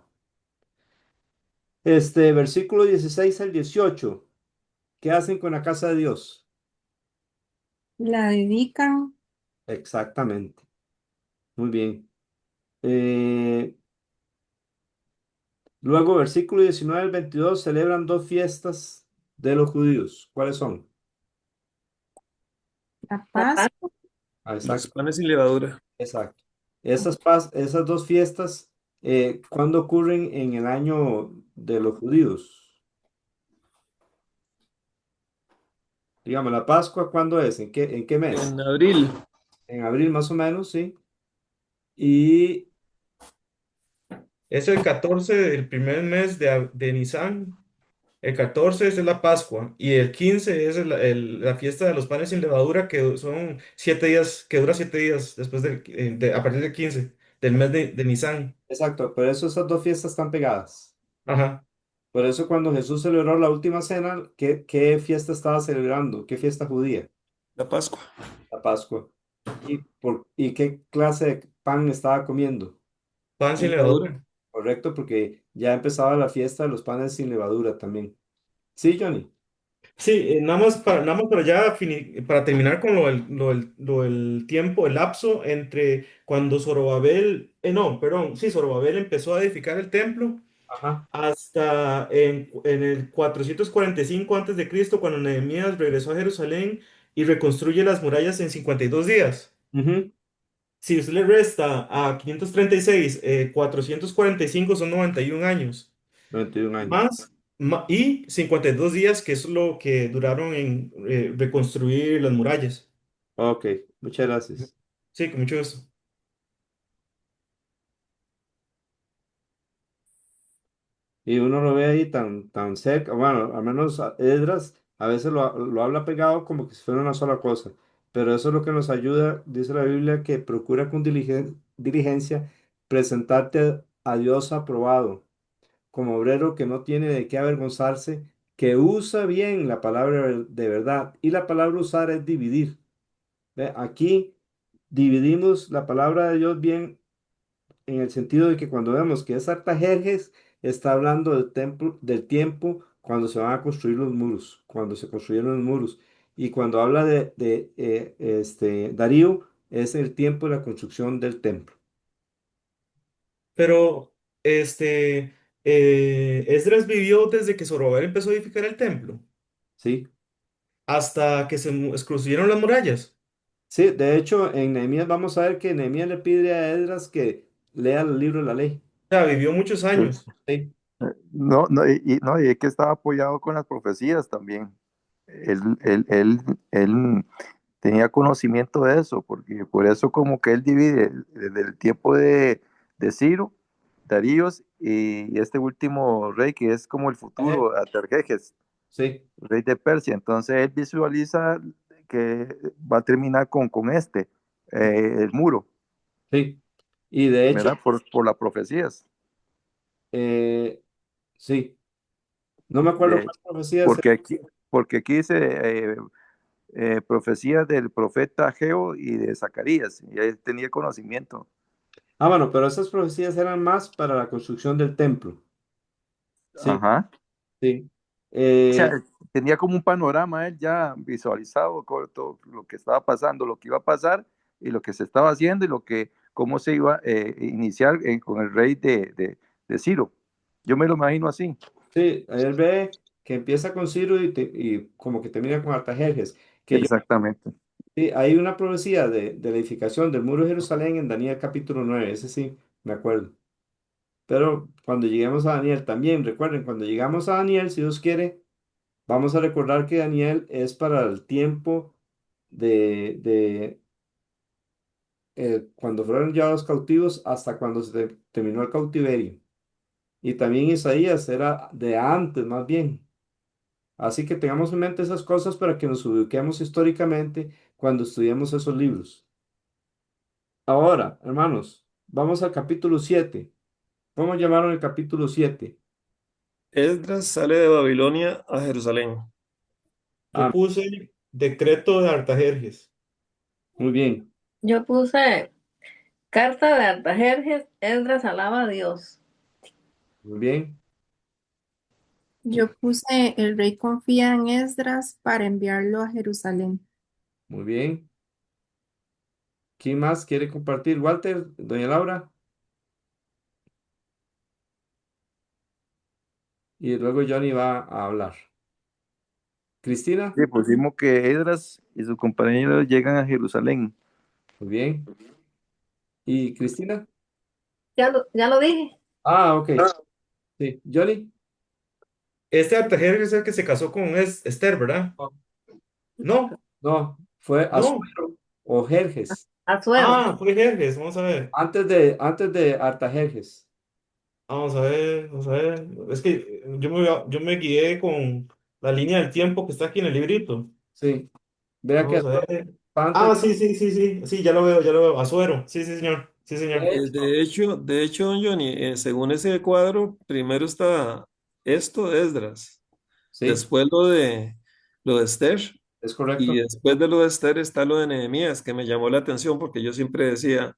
Versículo 16 al 18. ¿Qué hacen con la casa de Dios? La dedican. Exactamente. Muy bien. Eh, Luego, versículo 19 al 22, celebran dos fiestas de los judíos. ¿Cuáles son? La La paz. paz. Ah, Los exacto, panes sin levadura. exacto. Esas dos fiestas, ¿cuándo ocurren en el año de los judíos? Digamos, la Pascua, ¿cuándo es? En qué mes? En abril, En abril más o menos, sí. Y, Es el 14 del primer mes de Nisan. El 14 es la Pascua y el 15 es la fiesta de los panes sin levadura, que son 7 días, que dura 7 días después a partir del 15 del mes de Nisan. exacto, por eso esas dos fiestas están pegadas. Ajá. Por eso cuando Jesús celebró la última cena, ¿qué fiesta estaba celebrando? ¿Qué fiesta judía? la Pascua. La Pascua. ¿Y qué clase de pan estaba comiendo? Pan Sin sin levadura. levadura. Correcto, porque ya empezaba la fiesta de los panes sin levadura también. Sí, Johnny. Sí, nada más para ya para terminar con lo del tiempo, el lapso entre cuando Zorobabel, no, perdón, sí, Zorobabel empezó a edificar el templo Ajá. hasta en el 445 a.C., cuando Nehemías regresó a Jerusalén y reconstruye las murallas en 52 días. Ujú. Si usted le resta a 536, 445 son 91 años. 91 años. Y 52 días, que es lo que duraron en reconstruir las murallas. Ok, muchas gracias. Sí, con mucho gusto. Y uno lo ve ahí tan cerca, bueno, al menos Esdras a veces lo habla pegado como que si fuera una sola cosa, pero eso es lo que nos ayuda, dice la Biblia, que procura con diligencia presentarte a Dios aprobado, como obrero que no tiene de qué avergonzarse, que usa bien la palabra de verdad, y la palabra usar es dividir. ¿Ve? Aquí dividimos la palabra de Dios bien en el sentido de que cuando vemos que es Artajerjes, está hablando del tiempo cuando se van a construir los muros, cuando se construyeron los muros. Y cuando habla de Darío, es el tiempo de la construcción del templo. Pero, Esdras vivió desde que Zorobabel empezó a edificar el templo, ¿Sí? hasta que construyeron las murallas. Sí, de hecho, en Nehemías vamos a ver que Nehemías le pide a Esdras que lea el libro de la ley. O sea, vivió muchos años. Sí, No, no, no, y es que estaba apoyado con las profecías también. Él tenía conocimiento de eso, porque por eso como que él divide desde el tiempo de Ciro, Daríos y este último rey que es como el futuro, Artajerjes, sí, rey de Persia. Entonces él visualiza que va a terminar con el muro, sí. Y de hecho, ¿verdad? Por las profecías. eh, sí, no me acuerdo De, cuál profecía es. porque aquí, porque aquí dice profecías del profeta Ageo y de Zacarías, y él tenía conocimiento. Ah, bueno, pero esas profecías eran más para la construcción del templo. Sí, Ajá. sí. O Eh, sea, tenía como un panorama él ya visualizado con todo lo que estaba pasando, lo que iba a pasar y lo que se estaba haciendo y cómo se iba a iniciar con el rey de Ciro. Yo me lo imagino así. sí, él ve que empieza con Ciro y como que termina con Artajerjes. Que yo, Exactamente. sí, hay una profecía de la edificación del muro de Jerusalén en Daniel capítulo 9, ese sí, me acuerdo. Pero cuando lleguemos a Daniel también, recuerden, cuando llegamos a Daniel, si Dios quiere, vamos a recordar que Daniel es para el tiempo de cuando fueron llevados cautivos hasta cuando terminó el cautiverio. Y también Isaías era de antes, más bien. Así que tengamos en mente esas cosas para que nos ubiquemos históricamente cuando estudiemos esos libros. Ahora, hermanos, vamos al capítulo 7. ¿Cómo llamaron el capítulo 7? Esdras sale de Babilonia a Jerusalén. Yo Ah, puse decreto de Artajerjes. muy bien, Yo puse carta de Artajerjes, Esdras alaba a Dios. muy bien, Yo puse el rey confía en Esdras para enviarlo a Jerusalén. muy bien. ¿Quién más quiere compartir? Walter, doña Laura, y luego Johnny va a hablar. Cristina, Sí, pusimos que Esdras y sus compañeros llegan a Jerusalén. muy bien. ¿Y Cristina? Ya lo dije. Ah, ok. Sí. Johnny. Este Artajerjes es el que se casó con Esther, ¿verdad? No, No, no, fue no. Asuero o Jerjes. Azuero. Ah, fue Jerjes. Vamos a ver. Antes de Artajerjes. Vamos a ver, vamos a ver. Es que yo me guié con la línea del tiempo que está aquí en el librito. Sí. Vea que Vamos a Asuero ver. está antes Ah, sí, sí, sí, sí. Sí, ya lo veo, ya lo veo. Azuero. Sí, sí, señor. Sí, de señor. hecho. De hecho, don Johnny, según ese cuadro, primero está esto de Esdras, Sí, después lo de Esther, es y correcto. después de lo de Esther está lo de Nehemías, que me llamó la atención porque yo siempre decía,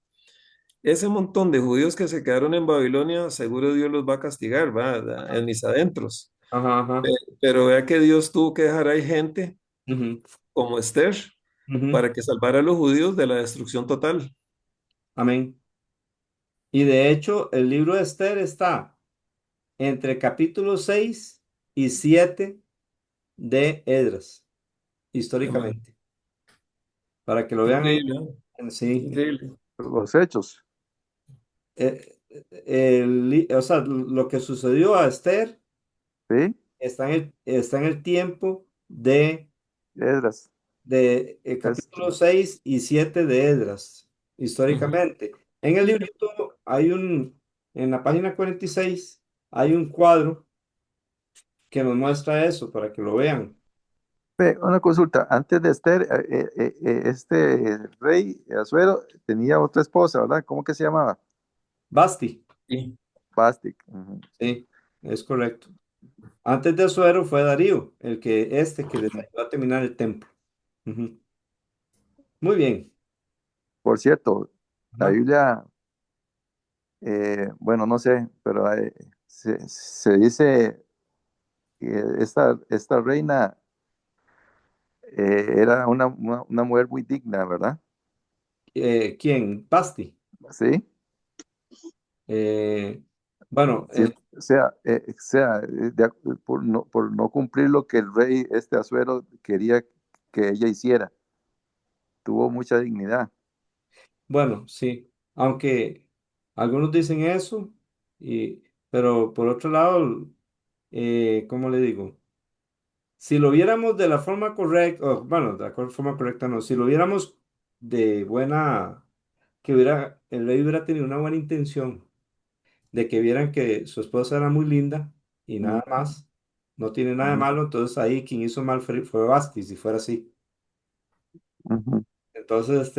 ese montón de judíos que se quedaron en Babilonia, seguro Dios los va a castigar, va, en mis adentros. Ajá, ajá. Pero vea que Dios tuvo que dejar ahí gente Ujú, como Esther ujú. para que salvara a los judíos de la destrucción total. Amén. Y de hecho, el libro de Esther está entre capítulo 6 y 7 de Esdras, Amén. históricamente, para que lo vean ahí. Increíble, ¿no? Sí. Increíble. Los hechos, O sea, lo que sucedió a Esther ¿sí? está en el tiempo Esdras. de Es, capítulo 6 y 7 de Esdras, Ujú. históricamente. En el librito en la página 46, hay un cuadro que nos muestra eso para que lo vean. una consulta, antes de Esther, este rey Asuero tenía otra esposa, ¿verdad? ¿Cómo que se llamaba? Basti, Sí. Bastic. Ujú. sí, es correcto. Antes de Azuero fue Darío, que les ayudó a terminar el templo. Ujú. Muy bien. Por cierto, la Ajá. Biblia, bueno, no sé, pero se dice que esta reina era una mujer muy digna, ¿verdad? ¿Quién? Basti. Sí. Eh, bueno, Sí, por no cumplir lo que el rey este Asuero quería que ella hiciera, tuvo mucha dignidad. bueno, sí. Aunque algunos dicen eso, pero por otro lado, ¿cómo le digo? Si lo viéramos de la forma correcta, bueno, de la forma correcta no, si lo viéramos de buena, el rey hubiera tenido una buena intención de que vieran que su esposa era muy linda y Mm, nada más, no tiene nada de mm, malo, entonces ahí quien hizo mal fue Basti, si fuera así. ujú. Entonces,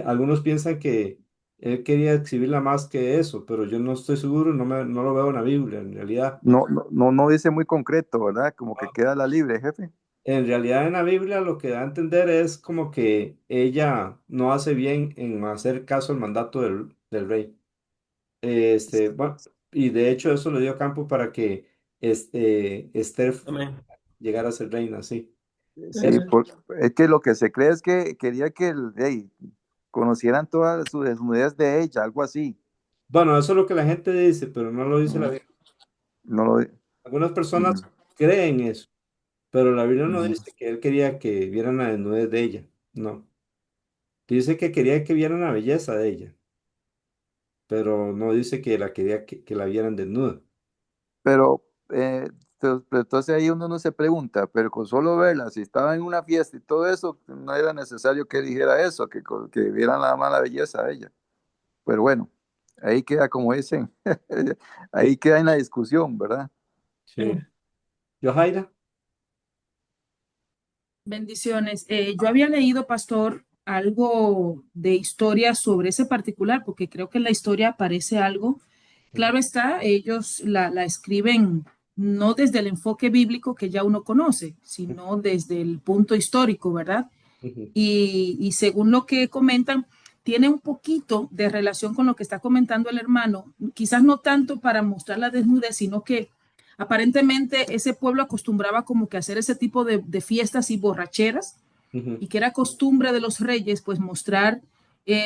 algunos piensan que él quería exhibirla más que eso, pero yo no estoy seguro, no lo veo en la Biblia, en realidad. No, no, no, no dice muy concreto, ¿verdad? Como que queda la libre, jefe. En realidad en la Biblia lo que da a entender es como que ella no hace bien en hacer caso al mandato del rey. Bueno, y de hecho eso le dio campo para que Esther Amén. llegara a ser reina, sí. Sí, Ujú. es que lo que se cree es que quería que el rey conocieran todas sus desnudez de ella, algo así. Bueno, eso es lo que la gente dice, pero no lo dice la Mm, Biblia. No lo, Algunas mm, personas creen eso, pero la Biblia no mm. dice que él quería que vieran la desnudez de ella, no. Dice que quería que vieran la belleza de ella, pero no dice que la quería que la vieran desnuda. Pero pero entonces ahí uno no se pregunta, pero con solo verla, si estaba en una fiesta y todo eso, no era necesario que dijera eso, que vieran la mala belleza de ella. Pero bueno, ahí queda como dicen, ahí queda en la discusión, ¿verdad? Sí. Johaira, Bendiciones. Yo había leído, pastor, algo de historia sobre ese particular, porque creo que en la historia aparece algo. Claro está, ellos la escriben no desde el enfoque bíblico que ya uno conoce, sino desde el punto histórico, ¿verdad? Ujú, Y según lo que comentan, tiene un poquito de relación con lo que está comentando el hermano, quizás no tanto para mostrar la desnudez, sino que aparentemente ese pueblo acostumbraba como que hacer ese tipo de fiestas y borracheras, ujú, y que era costumbre de los reyes pues mostrar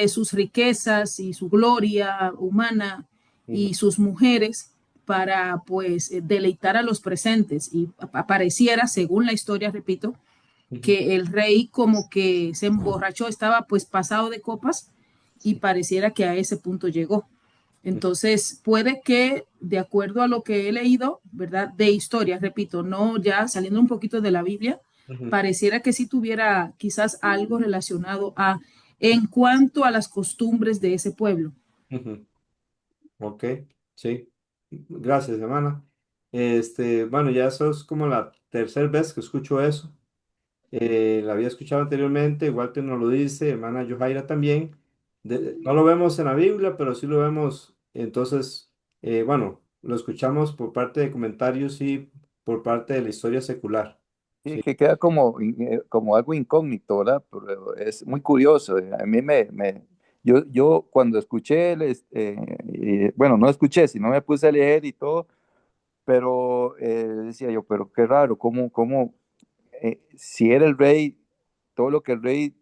sus riquezas y su gloria humana ujú, y sus mujeres para pues deleitar a los presentes, y apareciera, según la historia, repito, ujú. que el rey como que se emborrachó, estaba pues pasado de copas, y pareciera que a ese punto llegó. Entonces, puede que, de acuerdo a lo que he leído, ¿verdad? De historia, repito, no ya saliendo un poquito de la Biblia, Ujú, pareciera que sí tuviera quizás algo relacionado a, en cuanto a las costumbres de ese pueblo. ujú. Ok, sí. Gracias, hermana. Bueno, ya eso es como la tercera vez que escucho eso. La había escuchado anteriormente, Walter nos lo dice, hermana Johaira también. No lo vemos en la Biblia, pero sí lo vemos. Entonces, bueno, lo escuchamos por parte de comentarios y por parte de la historia secular. Sí, Sí. que queda como, como algo incógnito, ¿verdad? Pero es muy curioso. A mí yo cuando escuché, bueno, no escuché, sino me puse a leer y todo, pero decía yo, pero qué raro, si era el rey, todo lo que el rey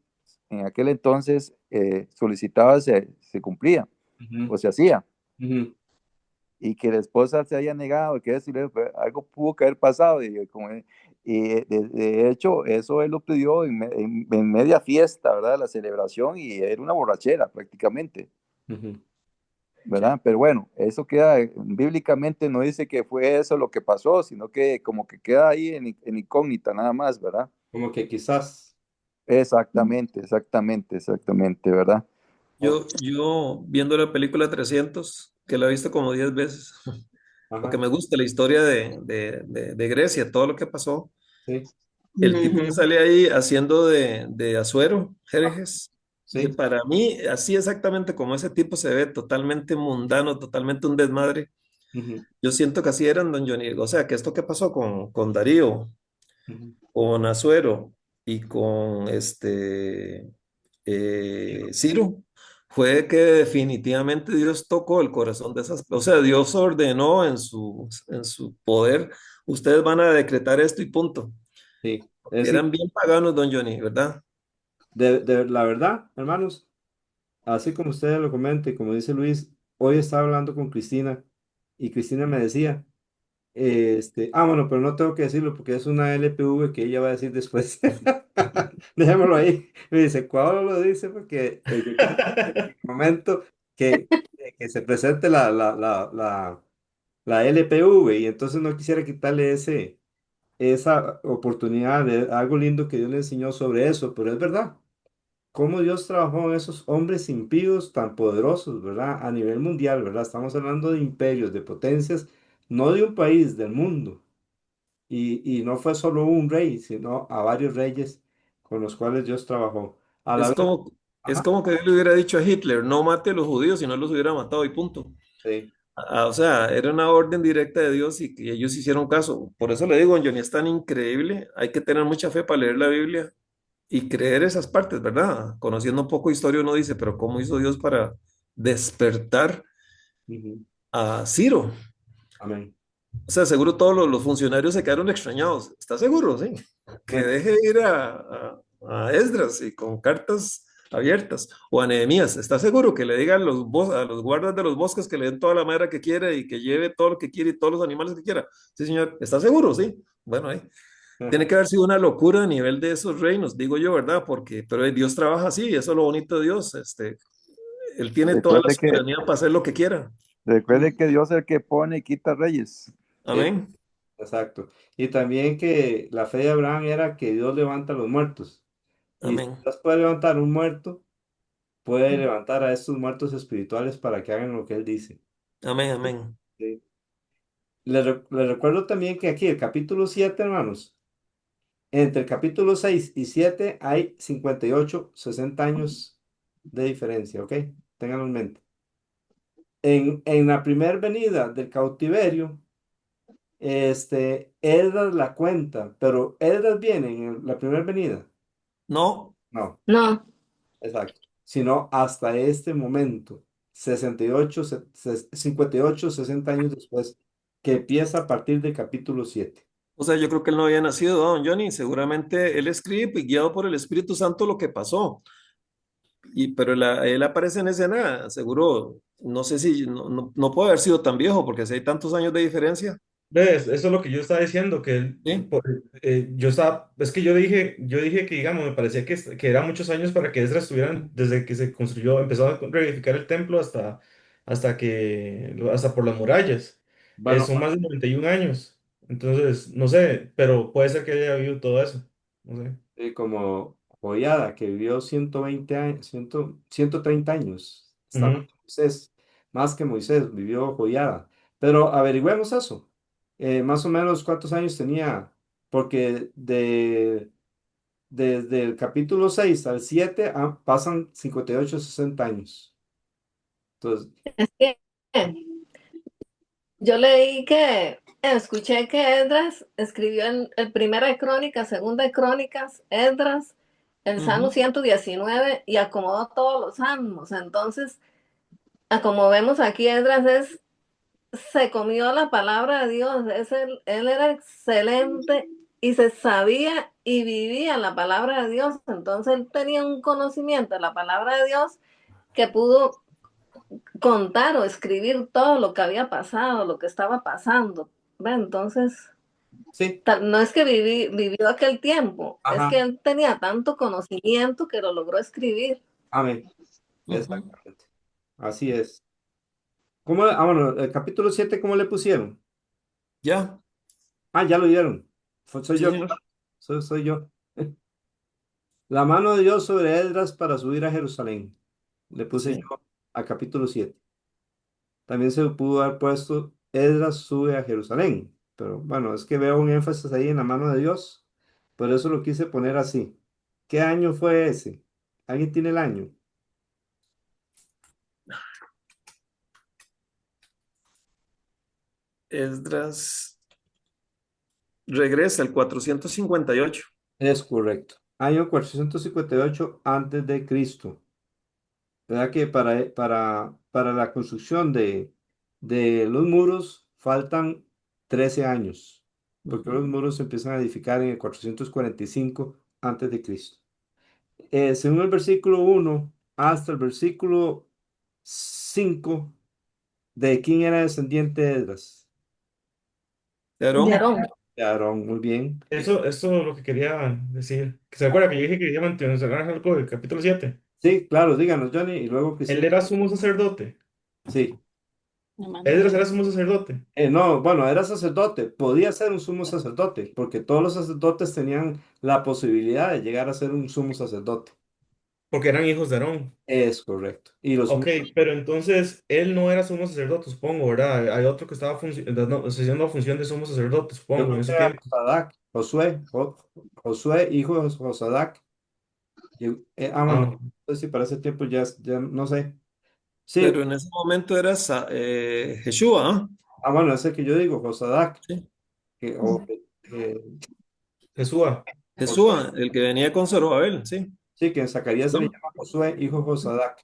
en aquel entonces solicitaba se cumplía Ujú, o se hacía, ujú. y que la esposa se haya negado, que decirle, pues, algo tuvo que haber pasado, de hecho eso él lo pidió en media fiesta, ¿verdad? La celebración, y era una borrachera prácticamente, Ujú. Sí, ¿verdad? Pero bueno, eso queda, bíblicamente no dice que fue eso lo que pasó, sino que como que queda ahí en incógnita nada más, ¿verdad? como que quizás. Exactamente, exactamente, exactamente, ¿verdad? Ok. Yo viendo la película 300, que la he visto como 10 veces, porque Ajá, me gusta la historia de Grecia, todo lo que pasó. sí, El tipo que sale ahí haciendo de Asuero, Jerjes, sí. para mí, así exactamente como ese tipo se ve, totalmente mundano, totalmente un desmadre. Ujú, Yo siento que así eran, don Johnny. O sea, que esto que pasó con Darío, ujú. con Asuero y con Ciro, fue que definitivamente Dios tocó el corazón de esas, o sea, Dios ordenó en su poder, ustedes van a decretar esto y punto. Sí, Que es eran bien paganos, don Johnny, ¿verdad? la verdad, hermanos, así como ustedes lo comentan y como dice Luis, hoy estaba hablando con Cristina y Cristina me decía, bueno, pero no tengo que decirlo porque es una LPV que ella va a decir después. Dejémoslo ahí. Me dice, ¿cuándo lo dice? Porque yo quiero en el momento que, que se presente la LPV, y entonces no quisiera quitarle esa oportunidad de algo lindo que Dios le enseñó sobre eso, pero es verdad. Cómo Dios trabajó en esos hombres impíos tan poderosos, ¿verdad? A nivel mundial, ¿verdad? Estamos hablando de imperios, de potencias, no de un país, del mundo. Y no fue solo un rey, sino a varios reyes con los cuales Dios trabajó. A la Es vez, como, es ajá, como que él le hubiera dicho a Hitler, no mate a los judíos, si no los hubiera matado y punto. sí, O sea, era una orden directa de Dios y que ellos hicieron caso. Por eso le digo, Johnny, es tan increíble. Hay que tener mucha fe para leer la Biblia y creer esas partes, ¿verdad? Conociendo un poco de historia uno dice, pero ¿cómo hizo Dios para despertar ujú, a Ciro? amén. O sea, seguro todos los funcionarios se quedaron extrañados. ¿Está seguro? Sí. Que Bueno, deje ir a Esdras y con cartas abiertas. O a Nehemías. ¿Está seguro que le diga a los guardas de los bosques que le den toda la madera que quiere y que lleve todo lo que quiere y todos los animales que quiera? Sí, señor. ¿Está seguro? Sí. Bueno, ahí. Tiene que haber sido una locura a nivel de esos reinos, digo yo, ¿verdad? Porque, pero Dios trabaja así, eso es lo bonito de Dios. Él tiene toda la Recuerde que, soberanía para hacer lo que quiera. ujú, recuerde que Dios es el que pone y quita reyes. sí, Amén. exacto. Y también que la fe de Abraham era que Dios levanta a los muertos. Y si Amén. Dios puede levantar un muerto, puede levantar a estos muertos espirituales para que hagan lo que Él dice. Amén. Amén. Sí. Les recuerdo también que aquí, el capítulo 7, hermanos, Entre el capítulo 6 y 7 hay 58, 60 años de diferencia, ¿ok? Ténganlo en mente. En la primera venida del cautiverio, Esdras la cuenta, pero Esdras viene en la primera venida. No, No, No, exacto. Sino hasta este momento, 68, 58, 60 años después, que empieza a partir del capítulo 7. o sea, yo creo que él no había nacido, don Johnny. Seguramente él escribe pues, guiado por el Espíritu Santo lo que pasó. Pero él aparece en escena, seguro, no sé si, no puede haber sido tan viejo, porque si hay tantos años de diferencia. ¿Ves? Eso es lo que yo estaba diciendo, que Sí, yo estaba, es que yo dije que, digamos, me parecía que eran muchos años para que Esdras estuvieran, desde que se construyó, empezó a reedificar el templo hasta por las murallas. Bueno, Son más de 91 años. Entonces, no sé, pero puede ser que haya habido todo eso. No sé. como Joiada, que vivió 120 años, 130 años. Está más Ujú. que Moisés, más que Moisés, vivió Joiada. Pero averigüemos eso. Más o menos cuántos años tenía, porque desde el capítulo 6 al 7 pasan 58, 60 años. Entonces, es que yo leí escuché que Esdras escribió el Primera de Crónicas, Segunda de Crónicas, Esdras, el Salmo ujú. 119 y acomodó todos los salmos. Entonces, como vemos aquí, se comió la palabra de Dios, él era excelente y se sabía y vivía la palabra de Dios. Entonces, él tenía un conocimiento de la palabra de Dios que pudo contar o escribir todo lo que había pasado, lo que estaba pasando. ¿Ve? Entonces, sí, no es que vivió aquel tiempo, es que ajá, él tenía tanto conocimiento que lo logró escribir. amén, Ujú. exactamente. Así es. ¿Cómo? Bueno, el capítulo 7, ¿cómo le pusieron? Ya, Ah, ya lo dieron. Soy sí, yo, señor. soy yo. La mano de Dios sobre Esdras para subir a Jerusalén. Le puse Sí. yo a capítulo 7. También se pudo haber puesto Esdras sube a Jerusalén. Pero bueno, es que veo un énfasis ahí en la mano de Dios. Por eso lo quise poner así. ¿Qué año fue ese? ¿Alguien tiene el año? Esdras regresa al 458. Es correcto. Año 458 antes de Cristo. ¿Verdad que para la construcción de los muros faltan 13 años? Porque Ujú. los muros se empiezan a edificar en el 445 antes de Cristo. Según el versículo 1 hasta el versículo 5, ¿de quién era descendiente de Esdras? De De Aarón. Aarón. De Aarón, muy bien. Eso es lo que quería decir. ¿Se acuerda que yo dije que quería mencionar algo del capítulo 7? Sí, claro, díganos, Johnny, y luego Él Cristina. era sumo sacerdote. Sí. La mano de Esdras era Dios. sumo sacerdote. No, bueno, era sacerdote, podía ser un sumo sacerdote, porque todos los sacerdotes tenían la posibilidad de llegar a ser un sumo sacerdote. Porque eran hijos de Aarón. Es correcto. Y los Ok, pero entonces él no era sumo sacerdote, supongo, ¿verdad? Hay otro que estaba haciendo la función de sumo sacerdote, yo supongo, en creo que ese era tiempo. Josadac, Josué, hijo de Josadac. Bueno, Ah, no sé si para ese tiempo ya no sé. Sí, Pero en ese momento era Jeshua, ¿ah? bueno, ese que yo digo, Josadac, Sí. que, o, eh, Jesúa. Josué, Jeshua, el que venía con Zorobabel, sí. sí, que en Zacarías se le ¿No? llama Josué, hijo de Josadac.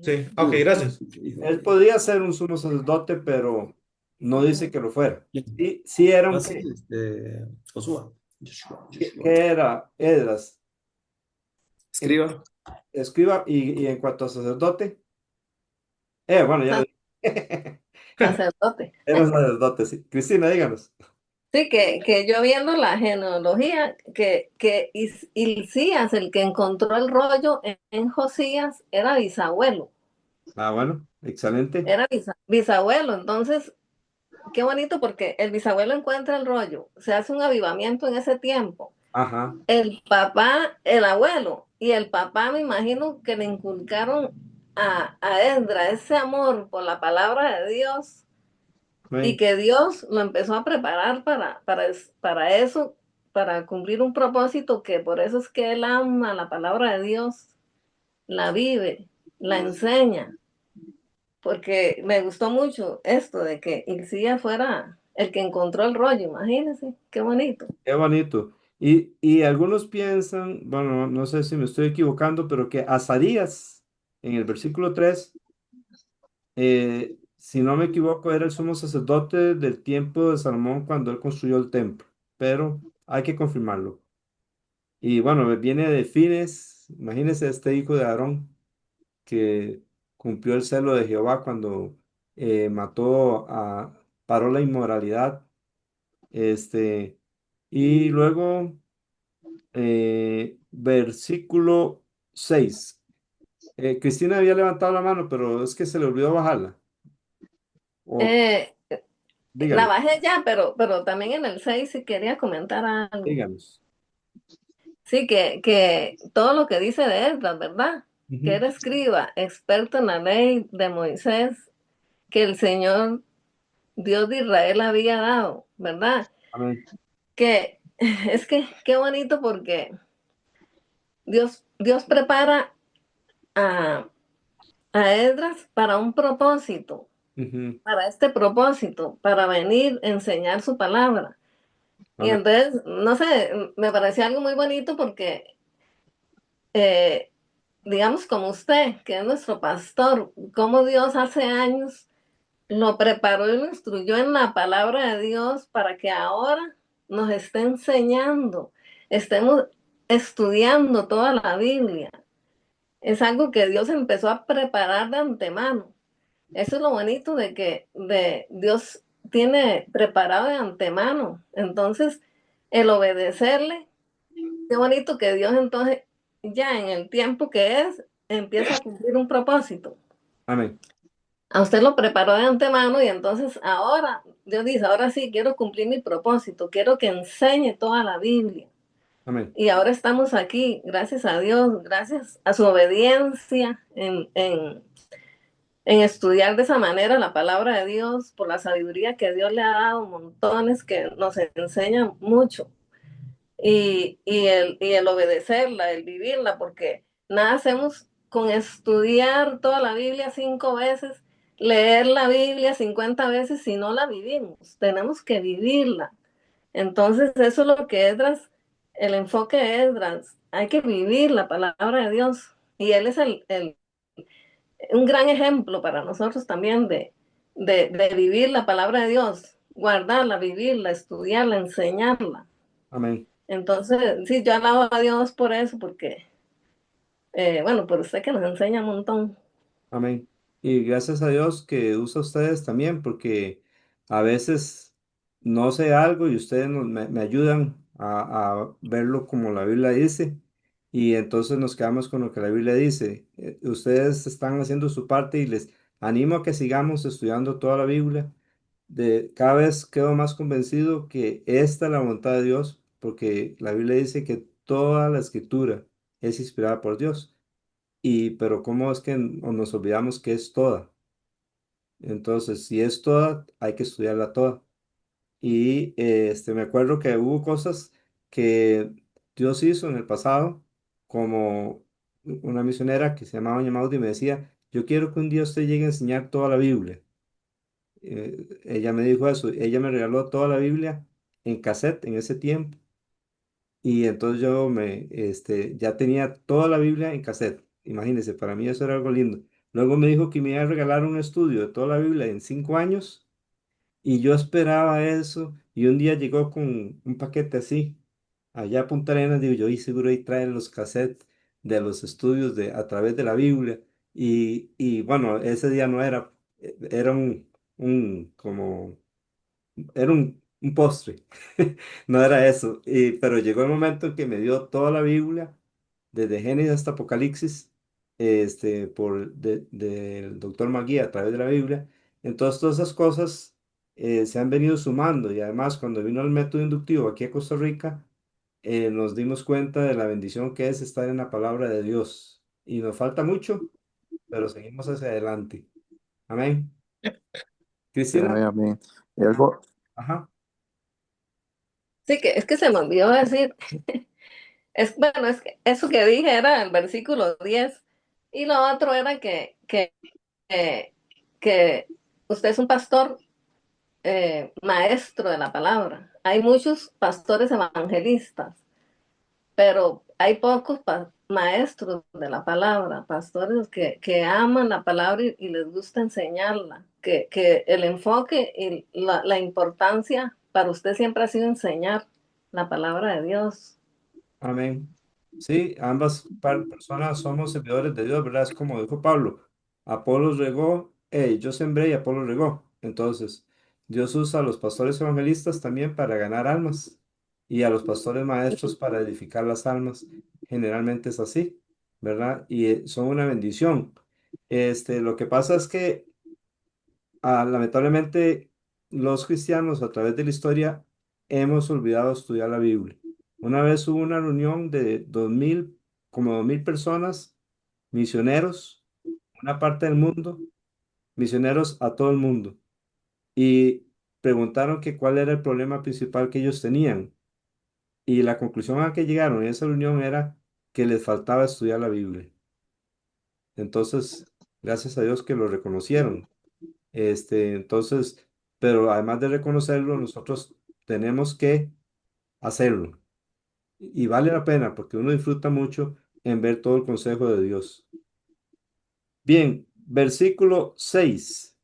Sí, ok, Mm. gracias. Él podía ser un sumo sacerdote, pero no dice que lo fuera. Sí, sí era Ah, un sí, qué. Josué. ¿Qué Joshua. era Esdras? En- Escriba. Escriba, y en cuanto a sacerdote, bueno, ya lo dije. Sacerdote. Era sacerdote, sí. Cristina, díganos. Sí, que yo viendo la genealogía, que Hilcías, el que encontró el rollo en Josías, era bisabuelo, Ah, bueno, excelente. era bisabuelo. Entonces, qué bonito porque el bisabuelo encuentra el rollo, se hace un avivamiento en ese tiempo. Ajá. El papá, el abuelo y el papá, me imagino que le inculcaron a Esdra ese amor por la palabra de Dios y Amén. que Dios lo empezó a preparar para eso para cumplir un propósito que por eso es que él ama la palabra de Dios, la vive, la enseña, porque me gustó mucho esto de que Hilcía fuera el que encontró el rollo, imagínense, qué bonito. Qué bonito. Y algunos piensan, bueno, no sé si me estoy equivocando, pero que Azarías, en el versículo 3 si no me equivoco, era el sumo sacerdote del tiempo de Salomón cuando él construyó el templo, pero hay que confirmarlo. Y bueno, viene de Fines, imagínense este hijo de Aarón que cumplió el celo de Jehová cuando paró la inmoralidad, este, y luego versículo 6. Cristina había levantado la mano, pero es que se le olvidó bajarla. O Eh, la dígalo, bajé ya, pero también en el 6 sí quería comentar algo. díganos. Sí, que todo lo que dice de Esdras, ¿verdad? Que Ujú. era escriba, experto en la ley de Moisés, que el Señor Dios de Israel había dado, ¿verdad? Amén. Que es que qué bonito porque Dios prepara a, a Esdras para un propósito, Ujú. para este propósito, para venir a enseñar su palabra. Y Amén. entonces, no sé, me pareció algo muy bonito porque eh, digamos como usted, que es nuestro pastor, como Dios hace años lo preparó y lo instruyó en la palabra de Dios para que ahora nos esté enseñando, estemos estudiando toda la Biblia. Es algo que Dios empezó a preparar de antemano. Eso es lo bonito de que Dios tiene preparado de antemano. Entonces, el obedecerle, qué bonito que Dios entonces ya en el tiempo que es, empieza a cumplir un propósito. Amén. A usted lo preparó de antemano y entonces ahora, Dios dice, ahora sí quiero cumplir mi propósito, quiero que enseñe toda la Biblia. Amén. Y ahora estamos aquí, gracias a Dios, gracias a su obediencia en estudiar de esa manera la palabra de Dios, por la sabiduría que Dios le ha dado, montones que nos enseñan mucho. Y el obedecerla, el vivirla, porque nada hacemos con estudiar toda la Biblia 5 veces, leer la Biblia 50 veces si no la vivimos. Tenemos que vivirla. Entonces, eso es lo que Esdras, el enfoque de Esdras, hay que vivir la palabra de Dios. Y él es un gran ejemplo para nosotros también de vivir la palabra de Dios, guardarla, vivirla, estudiarla, enseñarla. Amén. Entonces, sí, yo alabo a Dios por eso, porque, bueno, por usted que nos enseña un montón. Amén. Y gracias a Dios que usa a ustedes también, porque a veces no sé algo y ustedes me ayudan a verlo como la Biblia dice, y entonces nos quedamos con lo que la Biblia dice. Ustedes están haciendo su parte y les animo a que sigamos estudiando toda la Biblia. Cada vez quedo más convencido que esta es la voluntad de Dios, porque la Biblia dice que toda la escritura es inspirada por Dios. Pero ¿cómo es que nos olvidamos que es toda? Entonces, si es toda, hay que estudiarla toda. Y me acuerdo que hubo cosas que Dios hizo en el pasado, como una misionera que se llamaba Doña Maudi me decía, yo quiero que un día usted llegue a enseñar toda la Biblia. Ella me dijo eso, ella me regaló toda la Biblia en cassette en ese tiempo. Y entonces ya tenía toda la Biblia en cassette. Imagínense, para mí eso era algo lindo. Luego me dijo que me iba a regalar un estudio de toda la Biblia en 5 años y yo esperaba eso y un día llegó con un paquete así, allá a Punta Arenas, digo yo, y seguro ahí traen los cassettes de los estudios a través de la Biblia. Y bueno, ese día no era, era como era un postre, no era eso. Pero llegó el momento en que me dio toda la Biblia, desde Génesis hasta Apocalipsis, del doctor Magui a través de la Biblia. Entonces, todas esas cosas se han venido sumando y además cuando vino el método inductivo aquí a Costa Rica, nos dimos cuenta de la bendición que es estar en la palabra de Dios. Y nos falta mucho, pero seguimos hacia adelante. Amén. Sí, Cristina. amén, amén. Y algo, Ajá. Sí, que es que se me olvidó decir. Bueno, es que eso que dije era el versículo 10 y lo otro era que, que usted es un pastor maestro de la palabra. Hay muchos pastores evangelistas, pero hay pocos maestros de la palabra, pastores que aman la palabra y les gusta enseñarla, que el enfoque y la importancia para usted siempre ha sido enseñar la palabra de Dios. Amén. Sí, ambas personas somos servidores de Dios, ¿verdad? Es como dijo Pablo, Apolos regó, yo sembré y Apolos regó. Entonces, Dios usa a los pastores evangelistas también para ganar almas y a los pastores maestros para edificar las almas. Generalmente es así, ¿verdad? Y son una bendición. Lo que pasa es que lamentablemente, los cristianos a través de la historia hemos olvidado estudiar la Biblia. Una vez hubo una reunión de 2000, como 2000 personas, misioneros, una parte del mundo, misioneros a todo el mundo, y preguntaron que cuál era el problema principal que ellos tenían. Y la conclusión a que llegaron en esa reunión era que les faltaba estudiar la Biblia. Entonces, gracias a Dios que lo reconocieron. Entonces, pero además de reconocerlo, nosotros tenemos que hacerlo. Y vale la pena porque uno disfruta mucho en ver todo el consejo de Dios. Bien, versículo 6.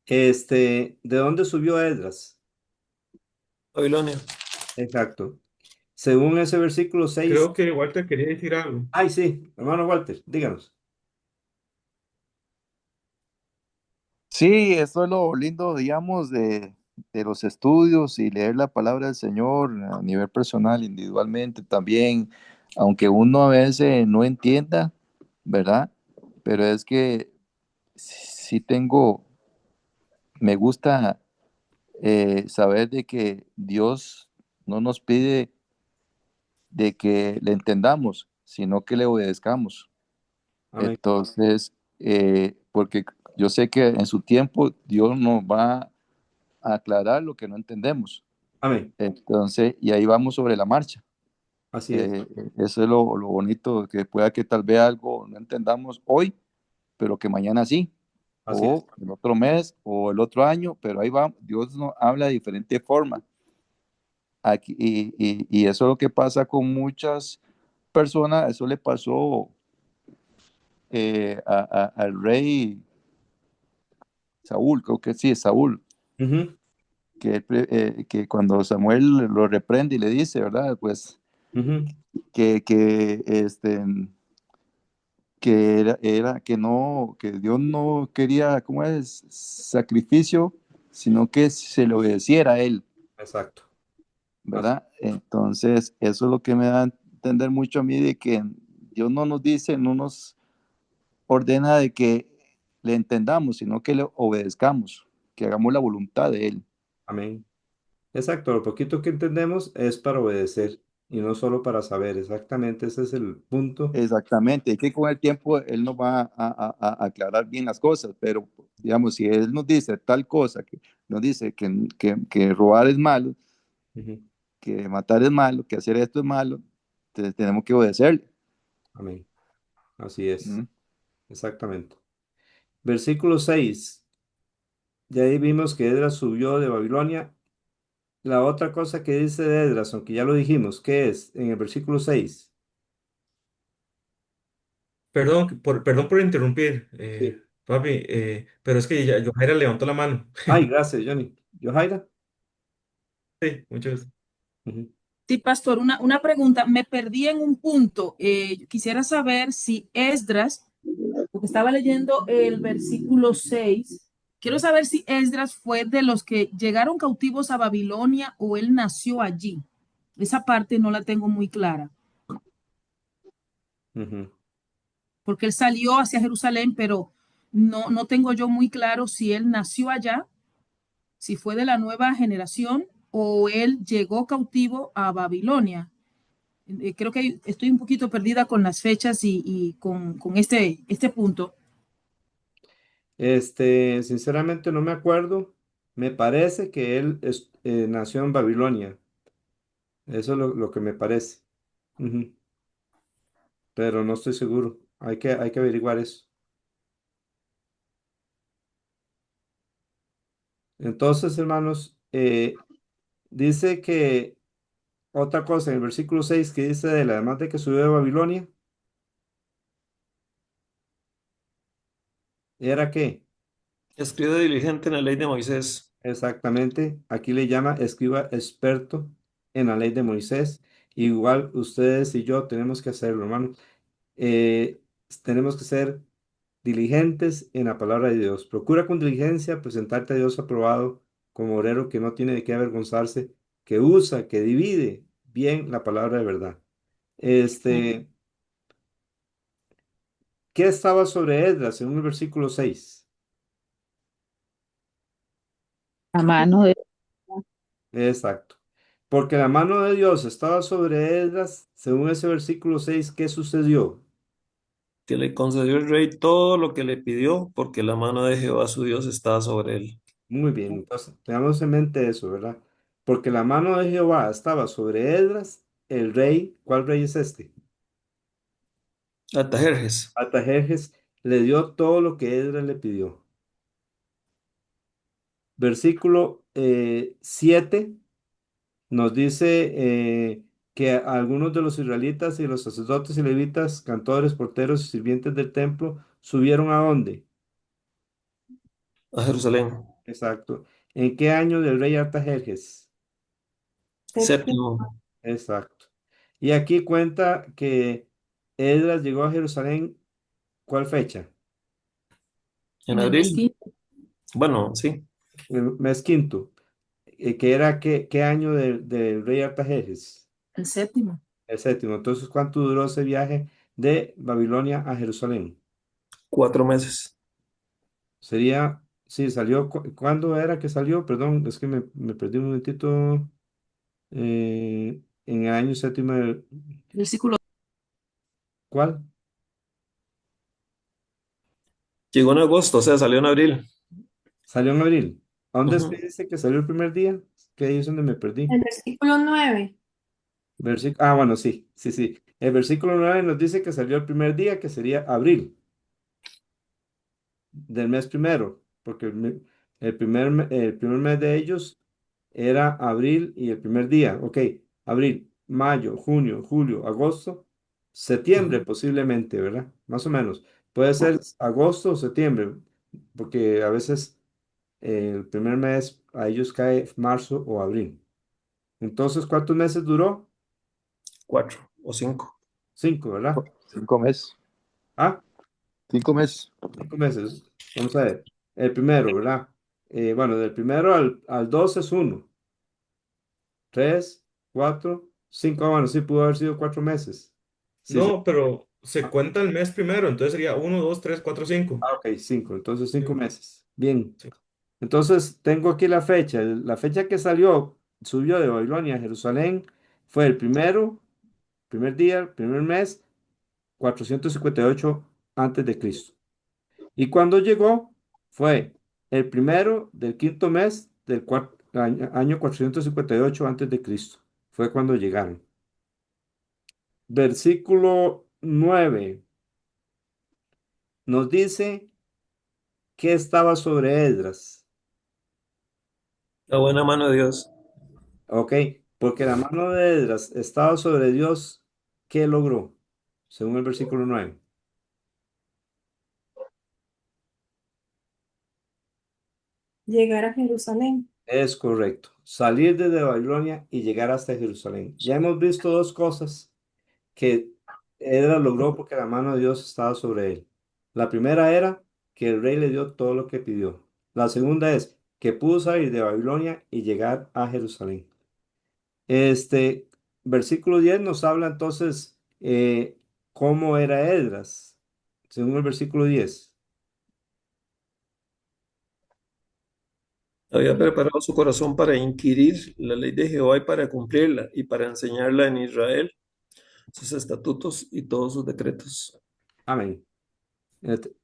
¿De dónde subió Esdras? Babilonia. Exacto. Según ese versículo 6. Creo que Walter quería decir algo. Ay, sí, hermano Walter, díganos. Sí, eso es lo lindo, digamos, de los estudios y leer la palabra del Señor a nivel personal, individualmente también, aunque uno a veces no entienda, ¿verdad? Pero es que sí tengo, me gusta saber de que Dios no nos pide de que le entendamos, sino que le obedezcamos. Amén. Entonces, porque yo sé que en su tiempo Dios nos va a aclarar lo que no entendemos. Amén. Entonces, y ahí vamos sobre la marcha. Así es. Eso es lo bonito, que pueda que tal vez algo no entendamos hoy, pero que mañana sí, Así es. o el otro mes, o el otro año, pero ahí va, Dios nos habla de diferente forma. Aquí, y eso es lo que pasa con muchas personas, eso le pasó al rey Saúl, creo que sí, es Saúl, Ujú, que cuando Samuel lo reprende y le dice, ¿verdad? Pues ujú. que que que no, que Dios no quería, ¿cómo es? Sacrificio, sino que se le obedeciera a él, Exacto. Así. ¿verdad? Entonces, eso es lo que me da a entender mucho a mí de que Dios no nos dice, no nos ordena de que le entendamos, sino que le obedezcamos, que hagamos la voluntad de él. Amén. Exacto, lo poquito que entendemos es para obedecer y no solo para saber. Exactamente, ese es el punto. Exactamente, es que con el tiempo Él nos va a aclarar bien las cosas, pero digamos, si Él nos dice tal cosa, que nos dice que robar es malo, Ujú. que matar es malo, que hacer esto es malo, entonces tenemos que obedecerle. Amén. Así es, ¿Mm? exactamente. Versículo 6. Ya ahí vimos que Edras subió de Babilonia. La otra cosa que dice de Edras, aunque ya lo dijimos, ¿qué es? En el versículo 6. Perdón por interrumpir, Sí. papi, pero es que ya Johaira levantó la mano. Ay, gracias, Johnny. ¿Yohaira? Sí, muchas gracias. Ujú. Sí, pastor, una pregunta. Me perdí en un punto. Quisiera saber si Esdras, porque estaba leyendo el versículo 6. Quiero saber si Esdras fue de los que llegaron cautivos a Babilonia o él nació allí. Esa parte no la tengo muy clara, Ujú. porque él salió hacia Jerusalén, pero no tengo yo muy claro si él nació allá, si fue de la nueva generación o él llegó cautivo a Babilonia. Creo que estoy un poquito perdida con las fechas y con este punto. Sinceramente no me acuerdo, Me parece que él nació en Babilonia. Eso es lo que me parece. Ujú. Pero no estoy seguro. Hay que averiguar eso. Entonces, hermanos, dice que otra cosa en el versículo 6 que dice de la además de que subió de Babilonia, ¿era qué? Escribe diligente en la ley de Moisés. Exactamente, aquí le llama escriba experto en la ley de Moisés. Igual ustedes y yo tenemos que hacerlo, hermano. Eh, Tenemos que ser diligentes en la palabra de Dios. Procura con diligencia presentarte a Dios aprobado como obrero que no tiene de qué avergonzarse, que usa, que divide bien la palabra de verdad. Este, ¿Qué estaba sobre Esdras en el versículo 6? La mano de Exacto. Porque la mano de Dios estaba sobre Esdras, según ese versículo 6. ¿Qué sucedió? Que le concedió el rey todo lo que le pidió, porque la mano de Jehová su Dios estaba sobre él. Muy bien, entonces tengamos en mente eso, ¿verdad? Porque la mano de Jehová estaba sobre Esdras, el rey. ¿Cuál rey es este? Atajerjes. Artajerjes le dio todo lo que Esdras le pidió. Versículo 7 nos dice que algunos de los israelitas y los sacerdotes y levitas, cantores, porteros y sirvientes del templo subieron ¿a dónde? A Jerusalén. Exacto. ¿En qué año del rey Artajerjes? Séptimo. Séptimo. Exacto. Y aquí cuenta que Esdras llegó a Jerusalén, ¿cuál fecha? En En el mes abril. 15, Bueno, sí. El mes quinto. Que era qué año del rey Artajerjes? el séptimo. El séptimo. Entonces, ¿cuánto duró ese viaje de Babilonia a Jerusalén? 4 meses. Sería, sí, salió, ¿cuándo era que salió? Perdón, es que me perdí un momentito. En el año séptimo, Versículo ¿cuál? Llegó en agosto, o sea, salió en abril. Salió en abril. ¿A dónde es que Ujú. dice que salió el primer día? Que ahí es donde me perdí. El versículo 9. Bueno, sí, sí, sí. El versículo 9 nos dice que salió el primer día, que sería abril del mes primero, porque el primer mes de ellos era abril y el primer día. Ok, abril, mayo, junio, julio, agosto, septiembre Ujú. posiblemente, ¿verdad? Más o menos. Puede ser agosto o septiembre, porque a veces el primer mes a ellos cae marzo o abril. Entonces, ¿cuántos meses duró? 4 o 5. 5, ¿verdad? 5 meses. Ah, 5 meses. 5 meses. Vamos a ver. El primero, ¿verdad? Bueno, del primero al 2 es 1. 3, 4, 5. Bueno, sí pudo haber sido 4 meses. Sí, sí. No, pero se Ah, cuenta el mes primero, entonces sería 1, 2, 3, 4, 5. ok, 5. Entonces 5 meses. Bien. Sí. Entonces tengo aquí la fecha. La fecha que subió de Babilonia a Jerusalén fue el primer día, primer mes, 458 antes de Cristo. Y cuando llegó fue el primero del quinto mes del año 458 antes de Cristo. Fue cuando llegaron. Versículo 9 nos dice que estaba sobre Esdras. La buena mano de Dios. Ok, porque la mano de Esdras estaba sobre Dios. ¿Qué logró? Según el versículo 9. Llegar a Jerusalén. Es correcto. Salir desde Babilonia y llegar hasta Jerusalén. Ya hemos visto dos cosas que Edra logró porque la mano de Dios estaba sobre él. La primera era que el rey le dio todo lo que pidió. La segunda es que pudo salir de Babilonia y llegar a Jerusalén. Este versículo 10 nos habla entonces cómo era Esdras, según el versículo 10. Había preparado su corazón para inquirir la ley de Jehová y para cumplirla, y para enseñarla en Israel, sus estatutos y todos sus decretos. Amén.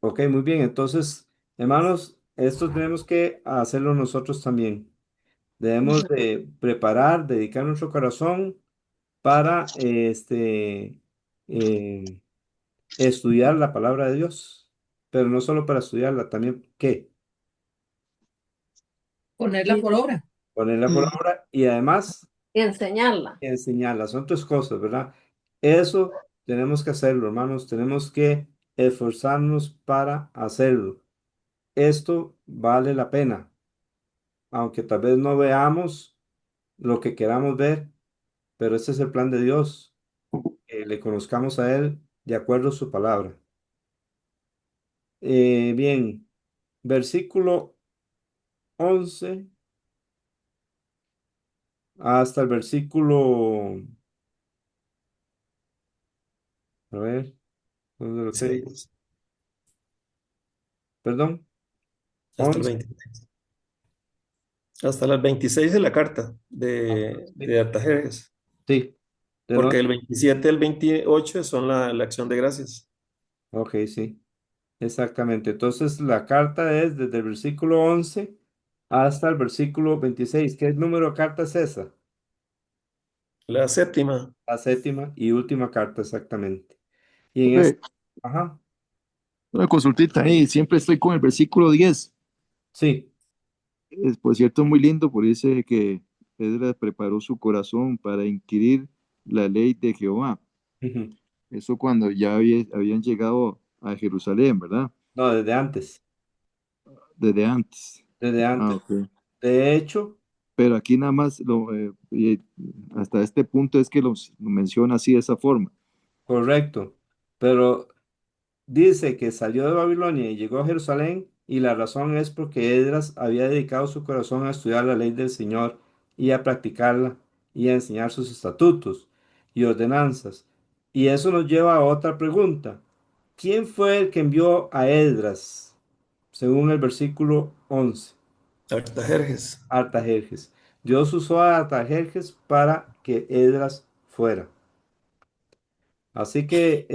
Ok, muy bien. Entonces, hermanos, esto tenemos que hacerlo nosotros también. Debemos Ujú. de preparar, dedicar nuestro corazón para eh, estudiar la palabra de Dios, pero no solo para estudiarla, también ¿qué? Ponerla por obra. Ponerla por obra y además Y enseñarla. enseñarla. Son tres cosas, ¿verdad? Eso tenemos que hacerlo, hermanos. Tenemos que esforzarnos para hacerlo. Esto vale la pena, aunque tal vez no veamos lo que queramos ver, pero este es el plan de Dios, que le conozcamos a Él de acuerdo a su palabra. Bien, versículo 11 hasta el versículo, a ver, ¿dónde lo tengo? 6 Perdón, hasta el 11. 20, hasta las 26 de la carta Sí, de Artajerjes, sí, de porque nuevo. el 27 al 28 son la acción de gracias. Ok, sí, exactamente. Entonces la carta es desde el versículo 11 hasta el versículo 26. ¿Qué número de carta es esa? La séptima, La séptima y última carta, exactamente. Y en Profe, ajá, una consultita ahí, siempre estoy con el versículo 10. sí, Es, por cierto, muy lindo, por dice que Pedro preparó su corazón para inquirir la ley de Jehová. ujú. Eso cuando ya habían llegado a Jerusalén, ¿verdad? No, desde antes, Desde antes. desde Ah, antes. ok. De hecho, Pero aquí nada más, hasta este punto es que lo menciona así de esa forma. correcto, pero dice que salió de Babilonia y llegó a Jerusalén y la razón es porque Esdras había dedicado su corazón a estudiar la ley del Señor y a practicarla y a enseñar sus estatutos y ordenanzas. Y eso nos lleva a otra pregunta. ¿Quién fue el que envió a Esdras, según el versículo 11? Artajerjes. Artajerjes. Dios usó a Artajerjes para que Esdras fuera. Así que,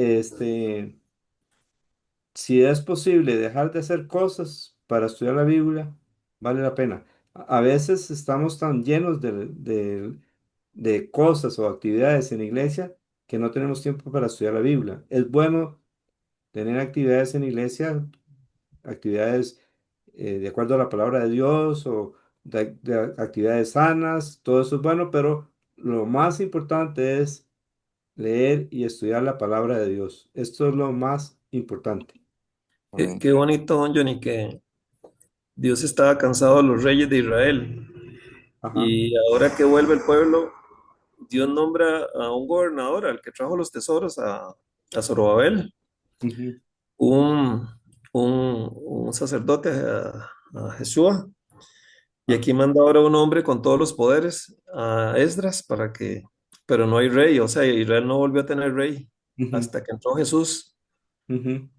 si es posible dejar de hacer cosas para estudiar la Biblia, vale la pena. A veces estamos tan llenos de cosas o actividades en la iglesia que no tenemos tiempo para estudiar la Biblia. Es bueno tener actividades en la iglesia, actividades de acuerdo a la palabra de Dios o de actividades sanas, todo eso es bueno, pero lo más importante es leer y estudiar la palabra de Dios. Esto es lo más importante. Amén. Qué bonito, don Johnny, que Dios estaba cansado de los reyes de Israel. Ajá. Y ahora que vuelve el pueblo, Dios nombra a un gobernador, al que trajo los tesoros a Zorobabel, Ujú. un, un sacerdote a Jesúa. Y Ah, aquí manda ahora un hombre con todos los poderes a Esdras para que, pero no hay rey, o sea, Israel no volvió a tener rey ujú, hasta que entró Jesús ujú.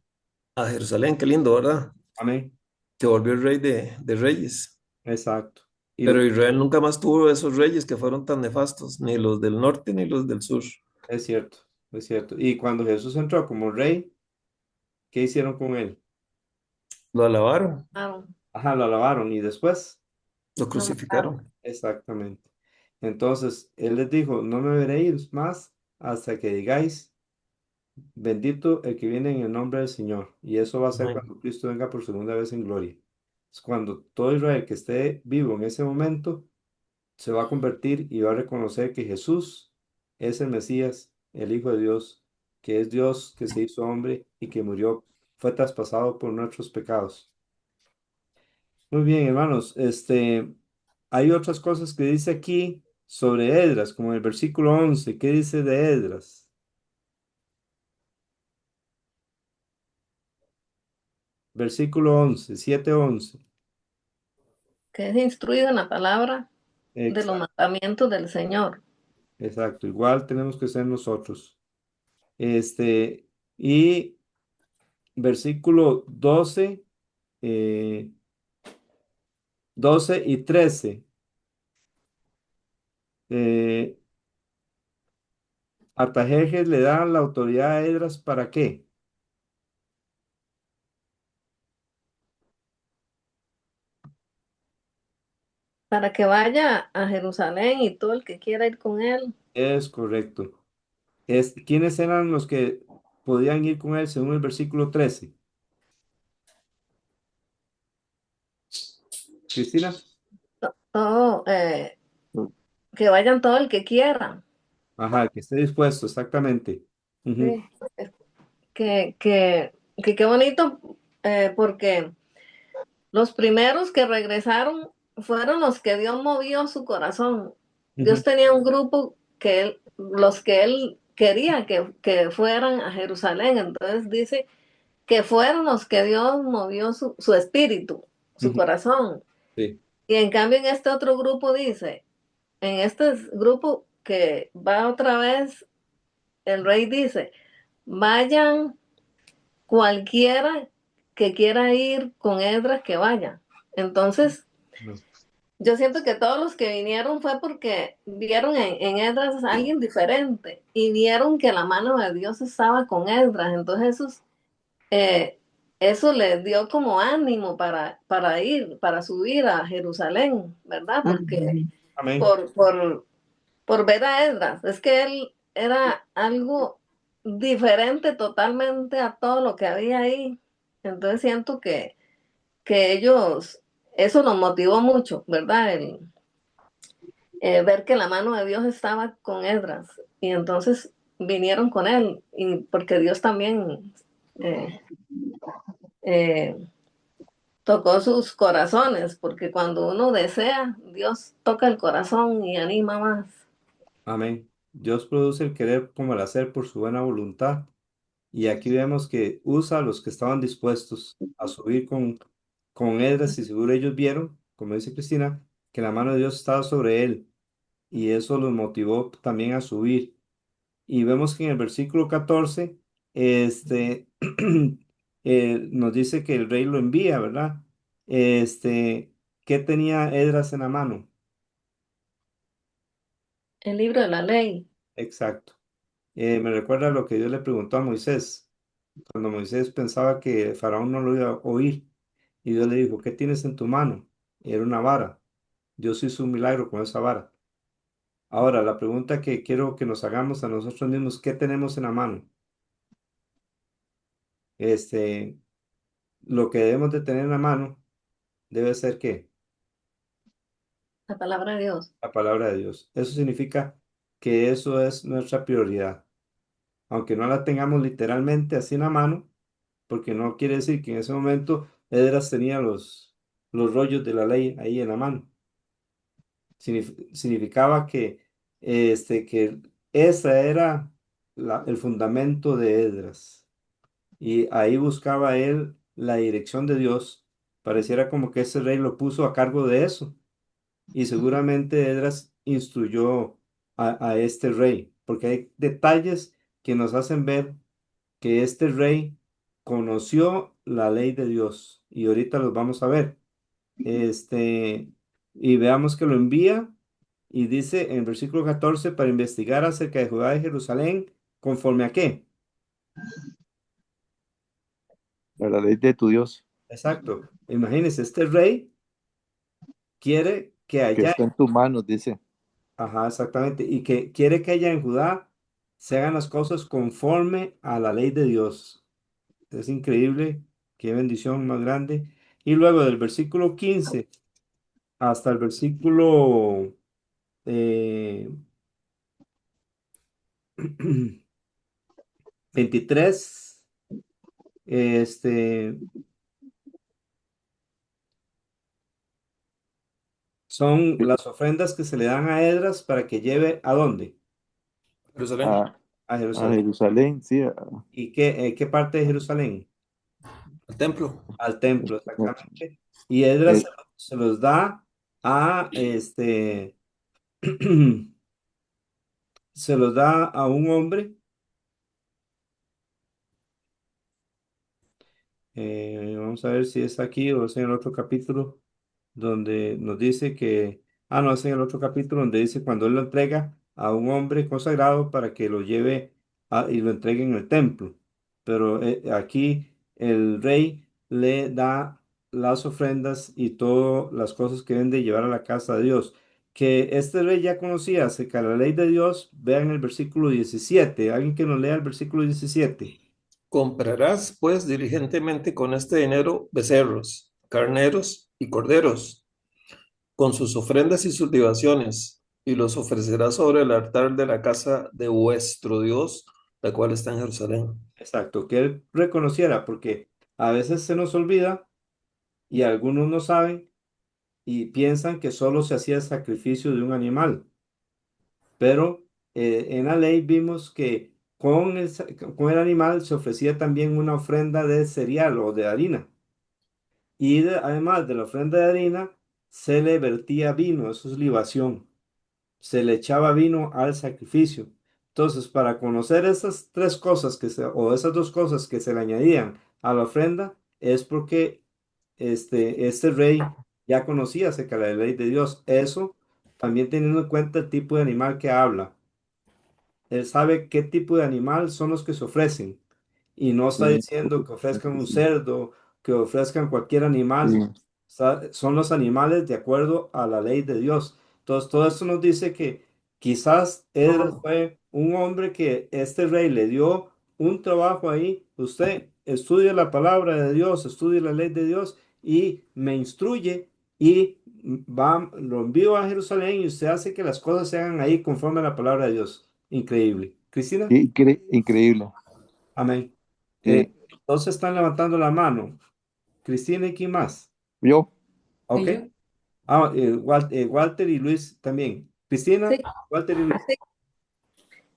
a Jerusalén, qué lindo, ¿verdad? Amén. Que volvió el rey de reyes. Exacto. Y Pero Israel nunca más tuvo esos reyes que fueron tan nefastos, ni los del norte ni los del sur. es cierto, es cierto. Y cuando Jesús entró como rey, ¿qué hicieron con él? Lo alabaron, Claro, Ajá, lo alabaron y después, lo lo mataron. crucificaron. exactamente. Entonces, él les dijo, no me veréis más hasta que digáis, bendito el que viene en el nombre del Señor. Y eso va a ser Amén. cuando Cristo venga por segunda vez en gloria. Es cuando todo Israel que esté vivo en ese momento se va a convertir y va a reconocer que Jesús es el Mesías, el Hijo de Dios, que es Dios que se hizo hombre y que murió, fue traspasado por nuestros pecados. Muy bien, hermanos, hay otras cosas que dice aquí sobre Edras, como en el versículo 11. ¿Qué dice de Edras? Versículo 11, 7:11. Que es instruido en la palabra de los Exacto, mandamientos del Señor. exacto. Igual tenemos que ser nosotros. Este, y versículo 12, eh, 12 y 13. Eh, Artajerjes le da la autoridad a Edras ¿para qué? para que vaya a Jerusalén y todo el que quiera ir con él. Es correcto. ¿Quiénes eran los que podían ir con él según el versículo 13? Cristina. Todo, que vayan todo el que quiera. Ajá, que esté dispuesto, exactamente. Ujú, Sí. Que, que, que qué bonito, porque los primeros que regresaron fueron los que Dios movió su corazón. ujú, Dios tenía un grupo los que él quería que fueran a Jerusalén. Entonces dice que fueron los que Dios movió su espíritu, su ujú. corazón. Sí. Y en cambio en este otro grupo dice, en este grupo que va otra vez, el rey dice, vayan cualquiera que quiera ir con Edras que vaya. Entonces, No. yo siento que todos los que vinieron fue porque vieron en Edras a alguien diferente y vieron que la mano de Dios estaba con Edras. Entonces, eh, eso les dio como ánimo para ir, para subir a Jerusalén, ¿verdad? Porque Amén. Amén. por, por, por ver a Esdras. Es que él era algo diferente totalmente a todo lo que había ahí. Entonces siento que ellos, eso los motivó mucho, ¿verdad? Ver que la mano de Dios estaba con Esdras. Y entonces vinieron con él, y porque Dios también eh, eh, tocó sus corazones, porque cuando uno desea, Dios toca el corazón y anima más. Amén. Dios produce el querer como el hacer por su buena voluntad. Y aquí vemos que usa a los que estaban dispuestos a subir con Esdras y seguro ellos vieron, como dice Cristina, que la mano de Dios estaba sobre él y eso los motivó también a subir. Y vemos que en el versículo 14 este, nos dice que el rey lo envía, ¿verdad? ¿Qué tenía Esdras en la mano? El libro de la ley. Exacto. Me recuerda lo que Dios le preguntó a Moisés, cuando Moisés pensaba que Faraón no lo iba a oír, y Dios le dijo, ¿qué tienes en tu mano? Y era una vara. Dios hizo un milagro con esa vara. Ahora, la pregunta que quiero que nos hagamos a nosotros mismos, ¿qué tenemos en la mano? Este, lo que debemos de tener en la mano debe ser ¿qué? La palabra de Dios. La palabra de Dios. Eso significa que eso es nuestra prioridad. Aunque no la tengamos literalmente así en la mano, porque no quiere decir que en ese momento Edras tenía los rollos de la ley ahí en la mano. Significaba que esa era el fundamento de Edras. Y ahí buscaba él la dirección de Dios. Pareciera como que ese rey lo puso a cargo de eso. Y seguramente Edras instruyó a este rey, porque hay detalles que nos hacen ver que este rey conoció la ley de Dios. Y ahorita los vamos a ver. Y veamos que lo envía y dice en el versículo 14 para investigar acerca de Judá y Jerusalén, ¿conforme a qué? A la ley de tu Dios, Exacto. Imagínense, este rey quiere que que allá, está en tus manos, dice. ajá, exactamente, y que quiere que allá en Judá se hagan las cosas conforme a la ley de Dios. Es increíble, qué bendición más grande. Y luego del versículo 15 hasta el versículo eh, 23, este, son Sí. las ofrendas que se le dan a Edras para que lleve ¿a dónde? Jerusalén, A, A a Jerusalén. Jerusalén, sí. ¿Y qué parte de Jerusalén? el templo. Al templo, exactamente. Y Edras eh, se los da a se los da a un hombre. Vamos a ver si es aquí o es en el otro capítulo donde nos dice que, no, es en el otro capítulo donde dice cuando él lo entrega a un hombre consagrado para que lo lleve y lo entregue en el templo. Pero aquí el rey le da las ofrendas y todas las cosas que deben de llevar a la casa de Dios. Que este rey ya conocía acerca de la ley de Dios, vean el versículo 17. Alguien que nos lea el versículo 17. Comprarás, pues, diligentemente con este dinero becerros, carneros y corderos, con sus ofrendas y sus libaciones, y los ofrecerás sobre el altar de la casa de vuestro Dios, la cual está en Jerusalén. Exacto, que él reconociera, porque a veces se nos olvida y algunos no saben y piensan que solo se hacía sacrificio de un animal, pero en la ley vimos que con el animal se ofrecía también una ofrenda de cereal o de harina. Y además de la ofrenda de harina, se le vertía vino, eso es libación. Se le echaba vino al sacrificio. Entonces, para conocer esas tres cosas o esas dos cosas que se le añadían a la ofrenda, es porque este rey ya conocía acerca de la ley de Dios. Eso también teniendo en cuenta el tipo de animal que habla. Él sabe qué tipo de animal son los que se ofrecen. Y no está Sí, diciendo que ofrezcan un sí, cerdo, que ofrezcan cualquier animal. sí. Son los animales de acuerdo a la ley de Dios. Entonces, todo esto nos dice que quizás Edras fue un hombre que este rey le dio un trabajo ahí. Usted estudia la palabra de Dios, estudia la ley de Dios y me instruye y lo envío a Jerusalén y usted hace que las cosas se hagan ahí conforme a la palabra de Dios. Increíble. Cristina, Increíble. amén. Sí. Entonces están levantando la mano. Cristina y quién más. Yo, Ok. Y yo, Walter y Luis también. Sí, Cristina, Walter y Luis. sí.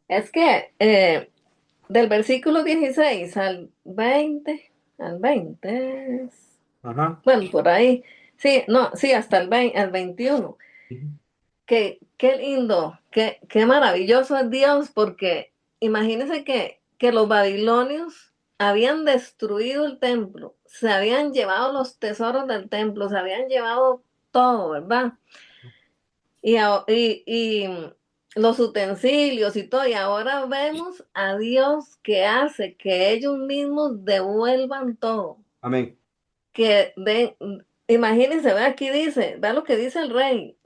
Es que del versículo 16 al 20, Ajá. bueno, por ahí, sí, no, sí, hasta el 21. Ujú. Qué lindo, qué maravilloso es Dios, porque imagínense que los babilonios habían destruido el templo, se habían llevado los tesoros del templo, se habían llevado todo, ¿verdad? Y los utensilios y todo, y ahora vemos a Dios que hace que ellos mismos devuelvan todo, Amén. que den, imagínense, ve aquí dice, ve lo que dice el rey,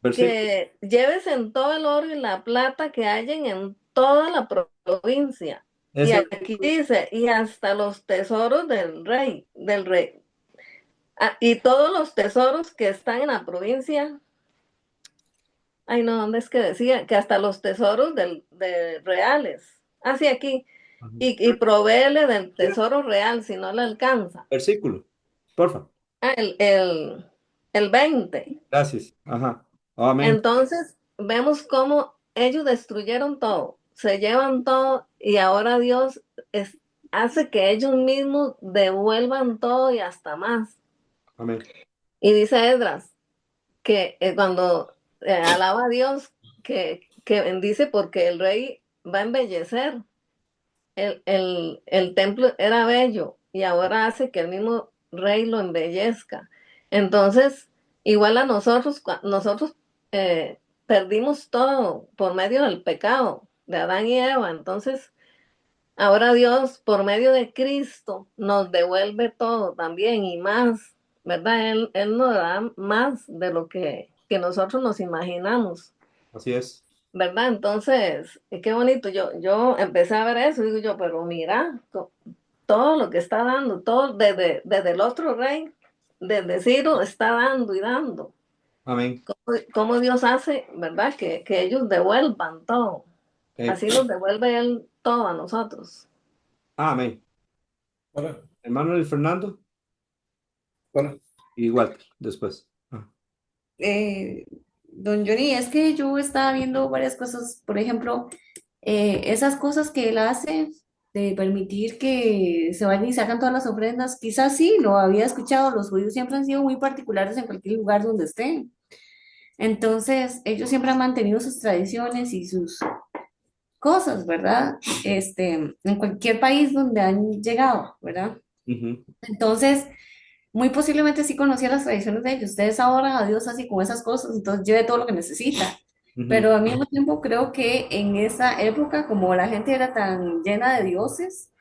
Versículo. que lleves en todo el oro y la plata que hayan en toda la provincia. Y Ese aquí dice, y hasta los tesoros del rey. Ah, y todos los tesoros que están en la provincia. Ay, no, ¿dónde es que decía? Que hasta los tesoros de reales. Así aquí. Ajá. Y provéele del tesoro real si no le alcanza. Versículo. Porfa. Ah, el 20. Gracias. Ajá. Amén. Entonces, vemos cómo ellos destruyeron todo, se llevan todo y ahora Dios hace que ellos mismos devuelvan todo y hasta más. Amén. Y dice Esdras que cuando alaba a Dios, que bendice porque el rey va a embellecer. El templo era bello y ahora hace que el mismo rey lo embellezca. Entonces, igual a nosotros, nosotros perdimos todo por medio del pecado de Adán y Eva. Entonces, ahora Dios, por medio de Cristo, nos devuelve todo también y más, ¿verdad? Él nos da más de lo que nosotros nos imaginamos. Así es. ¿Verdad? Entonces, qué bonito. Yo empecé a ver eso y digo yo, pero mira, todo lo que está dando, todo desde el otro rey, desde Ciro, está dando y dando. Amén. Cómo Dios hace, ¿verdad? Que ellos devuelvan todo. Eh, Así nos devuelve Él todo a nosotros. amén. Hola, Hermano y Fernando hola. y Walter después. Ah, eh, don Johnny, es que yo estaba viendo varias cosas, por ejemplo, esas cosas que él hace de permitir que se vayan y sacan todas las ofrendas, quizás sí, lo había escuchado, los judíos siempre han sido muy particulares en cualquier lugar donde estén. Entonces, ellos siempre han mantenido sus tradiciones y sus cosas, ¿verdad? En cualquier país donde han llegado, ¿verdad? ujú, Entonces, muy posiblemente sí conocía las tradiciones de ellos. Ustedes adoran a Dios así con esas cosas, entonces lleve todo lo que necesita. ujú. Pero al mismo tiempo creo que en esa época, como la gente era tan llena de dioses,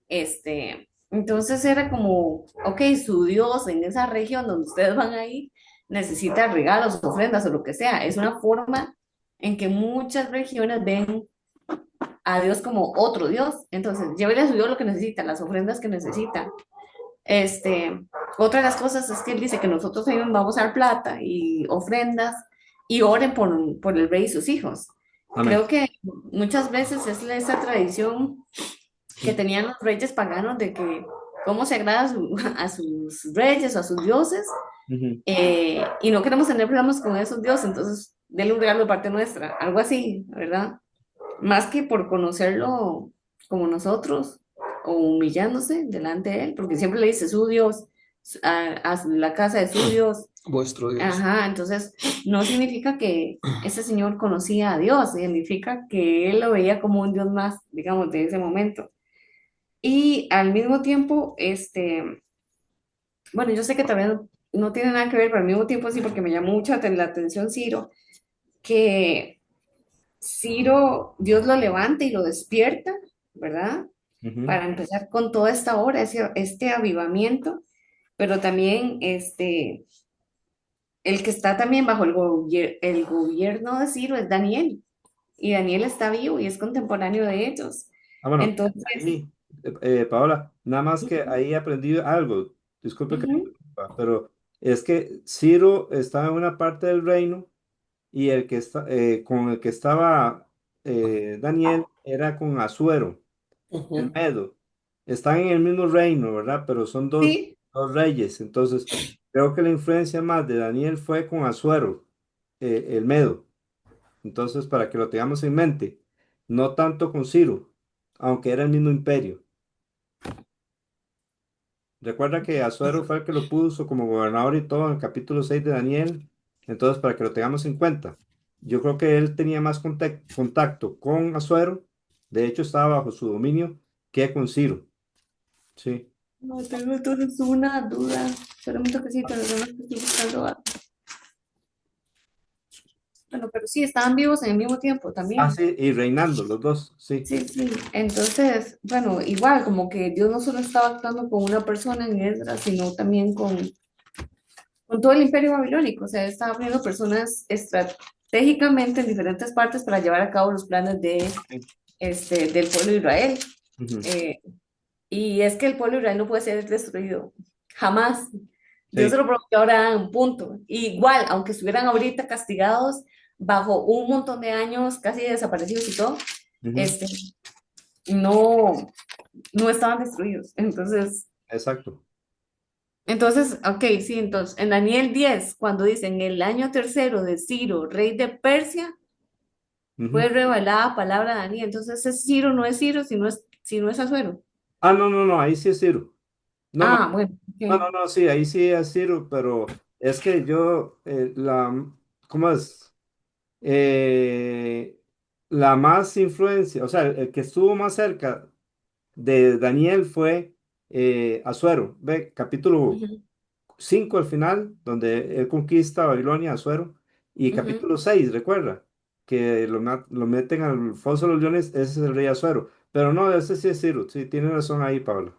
este, Entonces era como, ok, su Dios en esa región donde ustedes van a ir necesita regalos, ofrendas o lo que sea. Es una forma en que muchas regiones ven a Dios como otro Dios. Entonces, llévele a su Dios lo que necesita, las ofrendas que necesita. Este, otra de las cosas es que él dice que nosotros también vamos a dar plata y ofrendas y oren por el rey y sus hijos. Amén. Creo que muchas veces es esa tradición que tenían los reyes paganos de que cómo se agrada a sus reyes o a sus dioses, Ujú. y no queremos tener problemas con esos dioses, entonces denle un regalo de parte nuestra, algo así, ¿verdad? Más que por conocerlo como nosotros o humillándose delante de él, porque siempre le dice su Dios, la casa de su Dios. Vuestro Dios. Ajá, entonces no significa que ese señor conocía a Dios, significa que él lo veía como un Dios más, digamos, de ese momento. Y al mismo tiempo, bueno, yo sé que también no tiene nada que ver, pero al mismo tiempo sí, porque me llamó mucho la atención Ciro, que Ciro, Dios lo levanta y lo despierta, ¿verdad? Ujú. Para empezar con toda esta obra, este avivamiento, pero también el que está también bajo el gobierno de Ciro es Daniel, y Daniel está vivo y es contemporáneo de ellos. Bueno, Entonces, ahí, Paola, nada más que ahí aprendí algo, disculpe que me ujú, interrumpa, pero es que Ciro estaba en una parte del reino y el que está, con el que estaba Daniel era con Asuero, el Ujú. Medo. Están en el mismo reino, ¿verdad? Pero son sí, dos reyes, entonces creo que la influencia más de Daniel fue con Asuero, el Medo. Entonces, para que lo tengamos en mente, no tanto con Ciro, aunque era el mismo imperio. Recuerda que Asuero fue el que lo puso como gobernador y todo en el capítulo 6 de Daniel. Entonces, para que lo tengamos en cuenta, yo creo que él tenía más contacto con Asuero, de hecho estaba bajo su dominio, que con Ciro. Sí. no tengo entonces una duda, solo un toquecito, los demás que estoy buscando. Bueno, pero sí, estaban vivos en el mismo tiempo Ah, también. sí, y reinando los dos, sí. Sí, sí. Entonces, bueno, igual, como que Dios no solo estaba actuando con una persona en Esdras, sino también con todo el imperio babilónico. O sea, estaba poniendo personas estratégicamente en diferentes partes para llevar a cabo los planes Sí. del pueblo de Israel. Ujú. Eh, y es que el pueblo de Israel no puede ser destruido, jamás. Dios se Sí. lo prometió a Abraham, punto. Igual, aunque estuvieran ahorita castigados bajo un montón de años, casi desaparecidos y todo, Ujú. este, no, no estaban destruidos. Exacto. Ok, sí, entonces, en Daniel 10 cuando dicen el año tercero de Ciro, rey de Persia, fue Ujú. revelada palabra de Daniel. Entonces, ese Ciro no es Ciro, sino es Asuero. Ah, no, no, no, ahí sí es Ciro. No, no, Ah, bueno, no, ok. no, no, sí, ahí sí es Ciro, pero es que yo, ¿cómo es? Eh, la más influencia, o sea, el que estuvo más cerca de Daniel fue Asuero. Ve, capítulo Ujú, 5 al final, donde él conquista Babilonia, Asuero, y ujú. capítulo 6 recuerda, que lo meten al foso de los leones, ese es el rey Asuero. Pero no, ese sí es Ciro, sí, tiene razón ahí, Pablo.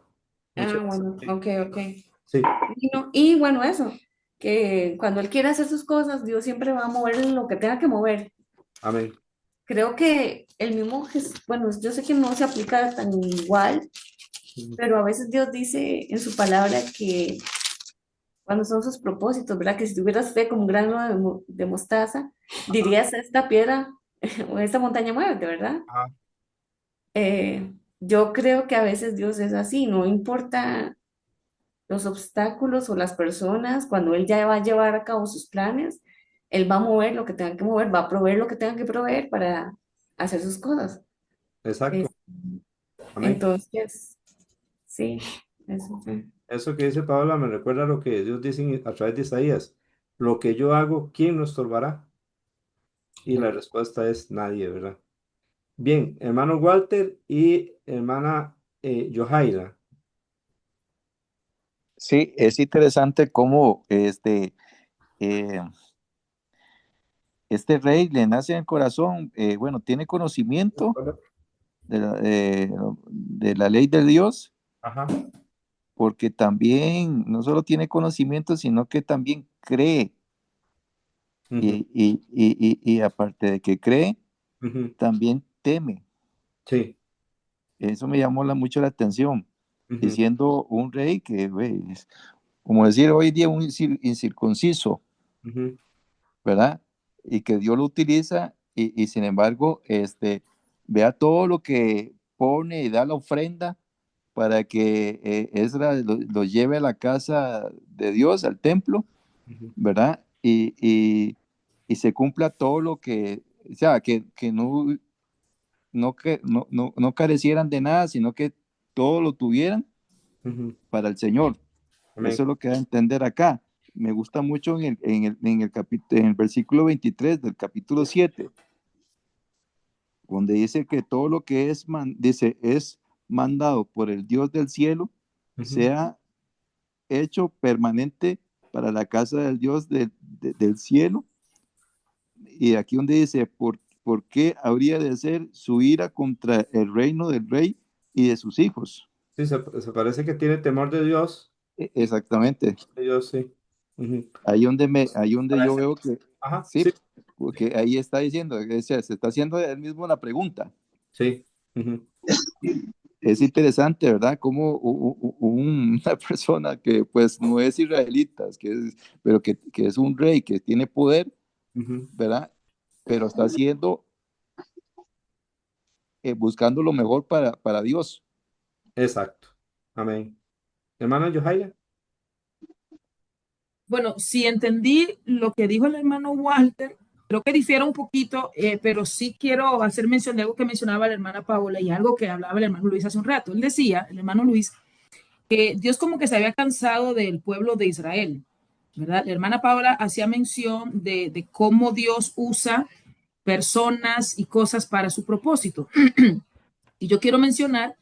Muchas Ah, gracias. bueno, Sí, ok, ok. sí, Y bueno, eso, que cuando él quiere hacer sus cosas, Dios siempre va a mover lo que tenga que mover. amén. Creo que el mismo Jesús, bueno, yo sé que no se aplica tan igual, Ujú. pero a veces Dios dice en su palabra que cuando son sus propósitos, ¿verdad? Que si tuvieras fe como un grano de mostaza, dirías a esta piedra o a esta montaña muévete, ¿verdad? Ajá, Yo creo que a veces Dios es así, no importa los obstáculos o las personas, cuando Él ya va a llevar a cabo sus planes, Él va a mover lo que tenga que mover, va a proveer lo que tenga que proveer para hacer sus cosas. exacto, Es- amén. entonces, sí, eso fue. Eso que dice Paola me recuerda a lo que Dios dice a través de Isaías. Lo que yo hago, ¿quién lo estorbará? Y la respuesta es nadie, ¿verdad? Bien, hermano Walter y hermana Johaira. Sí, es interesante cómo eh, este rey le nace en el corazón, bueno, tiene conocimiento de la ley de Dios, Ajá, porque también no solo tiene conocimiento, sino que también cree. Ujú, Y aparte de que cree, ujú. también teme. Sí. Eso me llamó mucho la atención. Y Ujú, siendo un rey que, ve, es como decir hoy día un incircunciso, ujú, ¿verdad? Y que Dios lo utiliza y sin embargo, vea todo lo que pone y da la ofrenda para que Esdras lo lleve a la casa de Dios, al templo, ujú, ¿verdad? Y se cumpla todo lo que, o sea, que no carecieran de nada, sino que todo lo tuvieran ujú. para el Señor. Amén. Eso es lo que da a entender acá. Me gusta mucho en el versículo 23 del capítulo 7, donde dice que todo lo que dice, es mandado por el Dios del cielo, Ujú, sea hecho permanente para la casa del Dios del cielo. Y aquí donde dice, ¿por qué habría de ser su ira contra el reino del rey y de sus hijos? sí, se parece que tiene temor de Dios. Y Exactamente. de Dios, sí. Ujú. Ahí donde yo Parece. veo que, Ajá, sí, sí, porque ahí está diciendo, o sea, se está haciendo él mismo la pregunta. sí. Ujú, Es interesante, ¿verdad? Como una persona que pues no es israelita, pero que es un rey que tiene poder, ujú. ¿verdad? Pero está haciendo, buscando lo mejor para Dios. Exacto. Amén. Hermana Yohaira. Bueno, si entendí lo que dijo el hermano Walter, creo que difiere un poquito, pero sí quiero hacer mención de algo que mencionaba la hermana Paola y algo que hablaba el hermano Luis hace un rato. Él decía, el hermano Luis, que Dios como que se había cansado del pueblo de Israel, ¿verdad? La hermana Paola hacía mención de cómo Dios usa personas y cosas para su propósito. Y yo quiero mencionar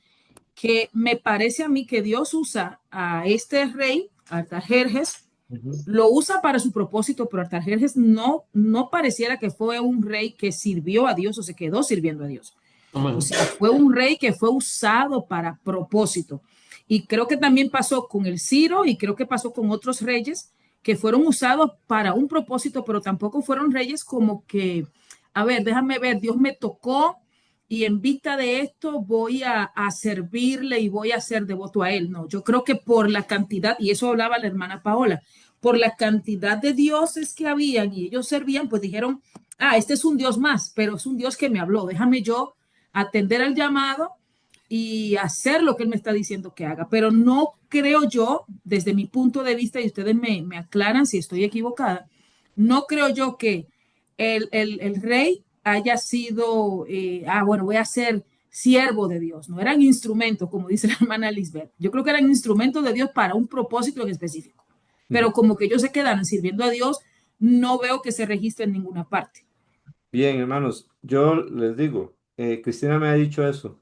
que me parece a mí que Dios usa a este rey, Artajerjes, Ujú. lo usa para su propósito, pero Artajerjes no pareciera que fue un rey que sirvió a Dios o se quedó sirviendo a Dios. O Amén. sea, fue un rey que fue usado para propósito. Y creo que también pasó con el Ciro y creo que pasó con otros reyes que fueron usados para un propósito, pero tampoco fueron reyes como que, a ver, déjame ver, Dios me tocó y en vista de esto voy a servirle y voy a ser devoto a él. No, yo creo que por la cantidad, y eso hablaba la hermana Paola, por la cantidad de dioses que habían y ellos servían, pues dijeron, ah, este es un Dios más, pero es un Dios que me habló, déjame yo atender al llamado y hacer lo que él me está diciendo que haga. Pero no creo yo, desde mi punto de vista, y ustedes me aclaran si estoy equivocada, no creo yo que el rey haya sido, bueno, voy a ser siervo de Dios, no eran instrumentos, como dice la hermana Lisbeth. Yo creo que eran instrumentos de Dios para un propósito en específico. Ujú. Pero como que ellos se quedaron sirviendo a Dios, no veo que se registre en ninguna parte. Bien, hermanos, yo les digo, Cristina me ha dicho eso.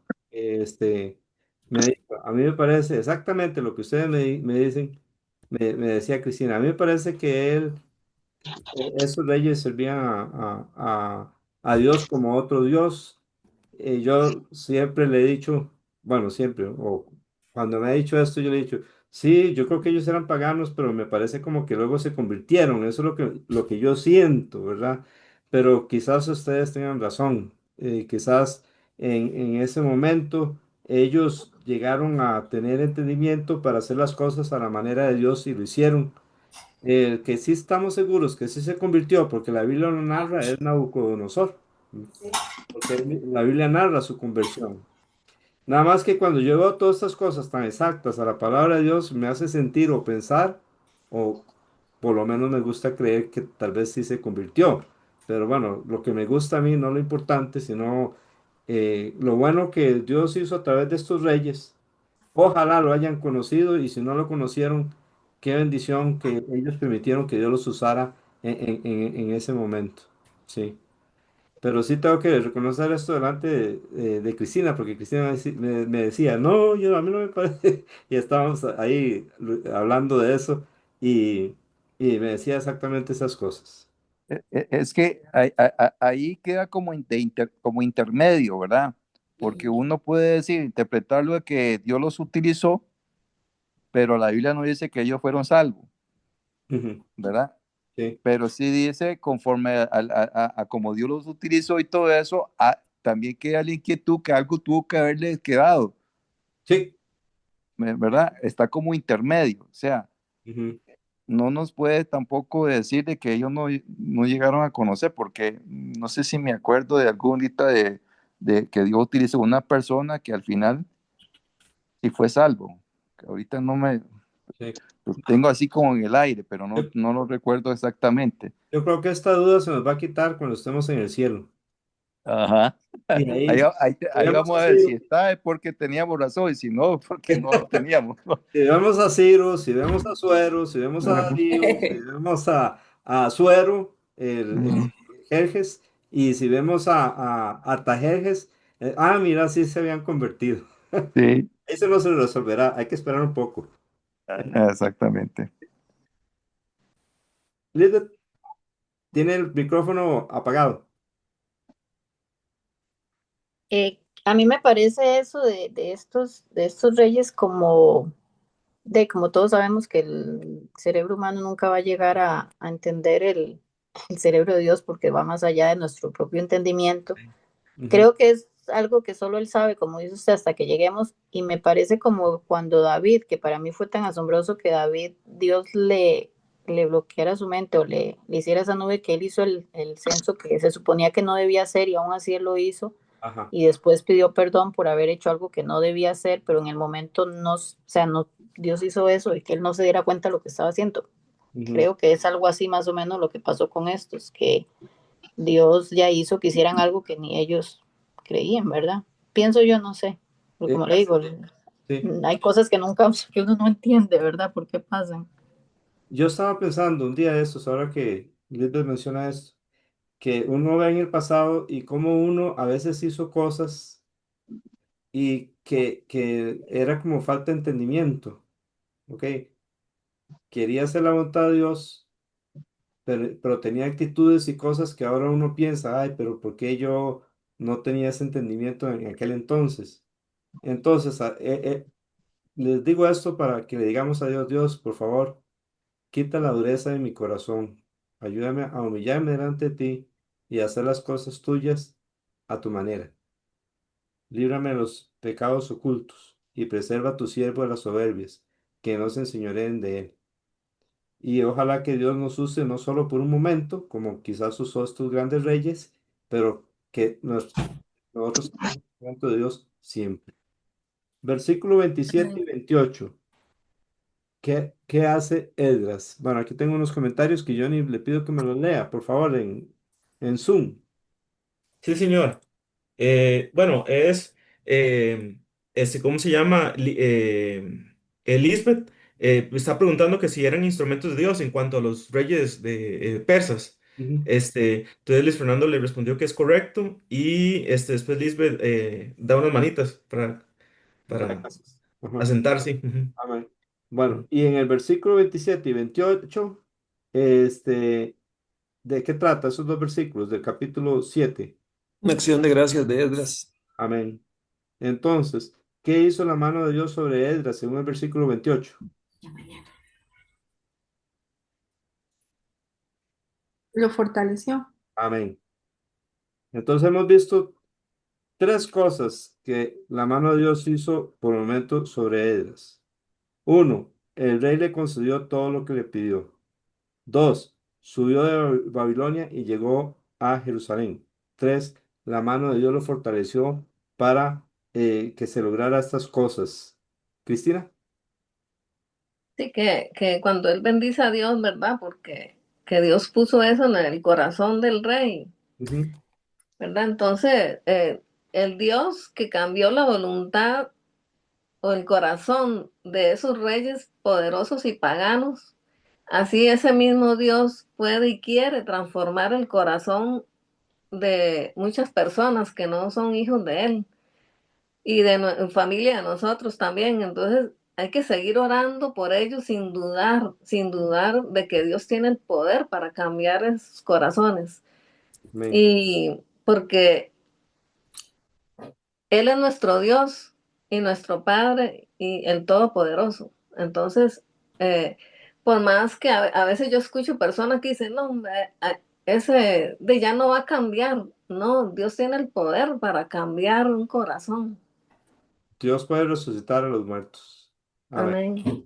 Me ha dicho, a mí me parece exactamente lo que ustedes me dicen, me decía Cristina, a mí me parece que esos reyes servían a Dios como otro Dios. Yo siempre le he dicho, bueno, siempre, o cuando me ha dicho esto, yo le he dicho, sí, yo creo que ellos eran paganos, pero me parece como que luego se convirtieron, eso es lo que yo siento, ¿verdad? Pero quizás ustedes tengan razón, quizás en ese momento ellos llegaron a tener entendimiento para hacer las cosas a la manera de Dios y lo hicieron. El que sí estamos seguros que sí se convirtió, porque la Biblia lo narra, es Nabucodonosor, porque la Biblia narra su conversión. Nada más que cuando yo veo todas estas cosas tan exactas a la palabra de Dios, me hace sentir o pensar, o por lo menos me gusta creer que tal vez sí se convirtió. Pero bueno, lo que me gusta a mí, no lo importante, sino lo bueno que Dios hizo a través de estos reyes. Ojalá lo hayan conocido y si no lo conocieron, qué bendición que ellos permitieron que Dios los usara en ese momento. Sí. Pero sí tengo que reconocer esto delante de Cristina, porque Cristina me decía, no, a mí no me parece. Y estábamos ahí hablando de eso y, y me decía exactamente esas cosas. Es que ahí queda como intermedio, ¿verdad? Porque uno puede decir, interpretarlo de que Dios los utilizó, pero la Biblia no dice que ellos fueron salvos, Ujú. ¿verdad? Sí, Pero sí dice, conforme a como Dios los utilizó y todo eso, también queda la inquietud que algo tuvo que haberles quedado, sí. ¿verdad? Está como intermedio, o sea, Ujú. no nos puede tampoco decir de que ellos no llegaron a conocer, porque no sé si me acuerdo de algún dita de que Dios utilizó una persona que al final sí fue salvo, que ahorita no me Sí. lo tengo así como en el aire, pero Yo, no lo recuerdo exactamente. yo creo que esta duda se nos va a quitar cuando estemos en el cielo. Ajá. Y Ahí, ahí, ahí vemos vamos a ver si así, está es porque teníamos razón y si no, porque no lo teníamos. si vemos a Ciro, si vemos a Suero, si vemos a Darío, si vemos a Suero, Jerjes, y si vemos a Tajerjes, mira, sí se habían convertido. Sí, Eso no se resolverá, hay que esperar un poco. exactamente. Lisbeth, tiene el micrófono apagado. A mí me parece eso de estos reyes como, como todos sabemos que el cerebro humano nunca va a llegar a entender el cerebro de Dios porque va más allá de nuestro propio entendimiento. Ujú. Creo que es algo que solo él sabe, como dice usted, hasta que lleguemos. Y me parece como cuando David, que para mí fue tan asombroso que David, Dios le bloqueara su mente o le hiciera esa nube, que él hizo el censo que se suponía que no debía hacer y aún así él lo hizo. Ajá. Y después pidió perdón por haber hecho algo que no debía hacer, pero en el momento no, o sea, no, Dios hizo eso y que él no se diera cuenta de lo que estaba haciendo. Ujú. Creo que es algo así más o menos lo que pasó con estos, que Dios ya hizo que hicieran algo que ni ellos creían, ¿verdad? Pienso yo, no sé, pero como le Casi, digo, sí. hay cosas que nunca, que uno no entiende, ¿verdad? ¿Por qué pasan? Yo estaba pensando un día de estos, ahora que Lisbeth menciona esto, que uno ve en el pasado y cómo uno a veces hizo cosas y que era como falta de entendimiento, ¿ok? Quería hacer la voluntad de Dios, pero tenía actitudes y cosas que ahora uno piensa, ay, pero ¿por qué yo no tenía ese entendimiento en aquel entonces? Entonces, les digo esto para que le digamos a Dios, Dios, por favor, quita la dureza de mi corazón, ayúdame a humillarme delante de ti y a hacer las cosas tuyas a tu manera. Líbrame de los pecados ocultos y preserva a tu siervo de las soberbias, que no se enseñoreen de él. Y ojalá que Dios nos use no solo por un momento, como quizás usó estos grandes reyes, pero que nosotros tengamos el momento de Dios siempre. Versículo 27 y 28. ¿Qué hace Esdras? Bueno, aquí tengo unos comentarios que Johnny le pido que me los lea, por favor, en Zoom. Sí, señor. Bueno, ¿cómo se llama? Elizabeth me está preguntando que si eran instrumentos de Dios en cuanto a los reyes de persas. Ujú. Entonces Luis Fernando le respondió que es correcto y después Lisbeth da unas manitas Para para casas. Ajá. asentarse. Ujú. Amén. Bueno, y en el versículo 27 y 28, este, ¿de qué trata esos dos versículos del capítulo 7? Una acción de gracias de Esdras. Amén. Entonces, ¿qué hizo la mano de Dios sobre Esdras según el versículo 28? Lo fortaleció. Amén. Entonces hemos visto tres cosas que la mano de Dios hizo por momento sobre Esdras. Uno, el rey le concedió todo lo que le pidió. Dos, subió de Babilonia y llegó a Jerusalén. Tres, la mano de Dios lo fortaleció para que se lograra estas cosas. Cristina. Sí, que cuando él bendice a Dios, ¿verdad? Porque que Dios puso eso en el corazón del rey, Ujú. ¿verdad? Entonces, el Dios que cambió la voluntad o el corazón de esos reyes poderosos y paganos, así ese mismo Dios puede y quiere transformar el corazón de muchas personas que no son hijos de él y de familia de nosotros también. Entonces hay que seguir orando por ellos sin dudar de que Dios tiene el poder para cambiar esos corazones. Amén. Y porque Él es nuestro Dios y nuestro Padre y el Todopoderoso. Entonces, por más que a veces yo escucho personas que dicen, no, hombre, ese de ya no va a cambiar. No, Dios tiene el poder para cambiar un corazón. Dios puede resucitar a los muertos. Amén. Amén.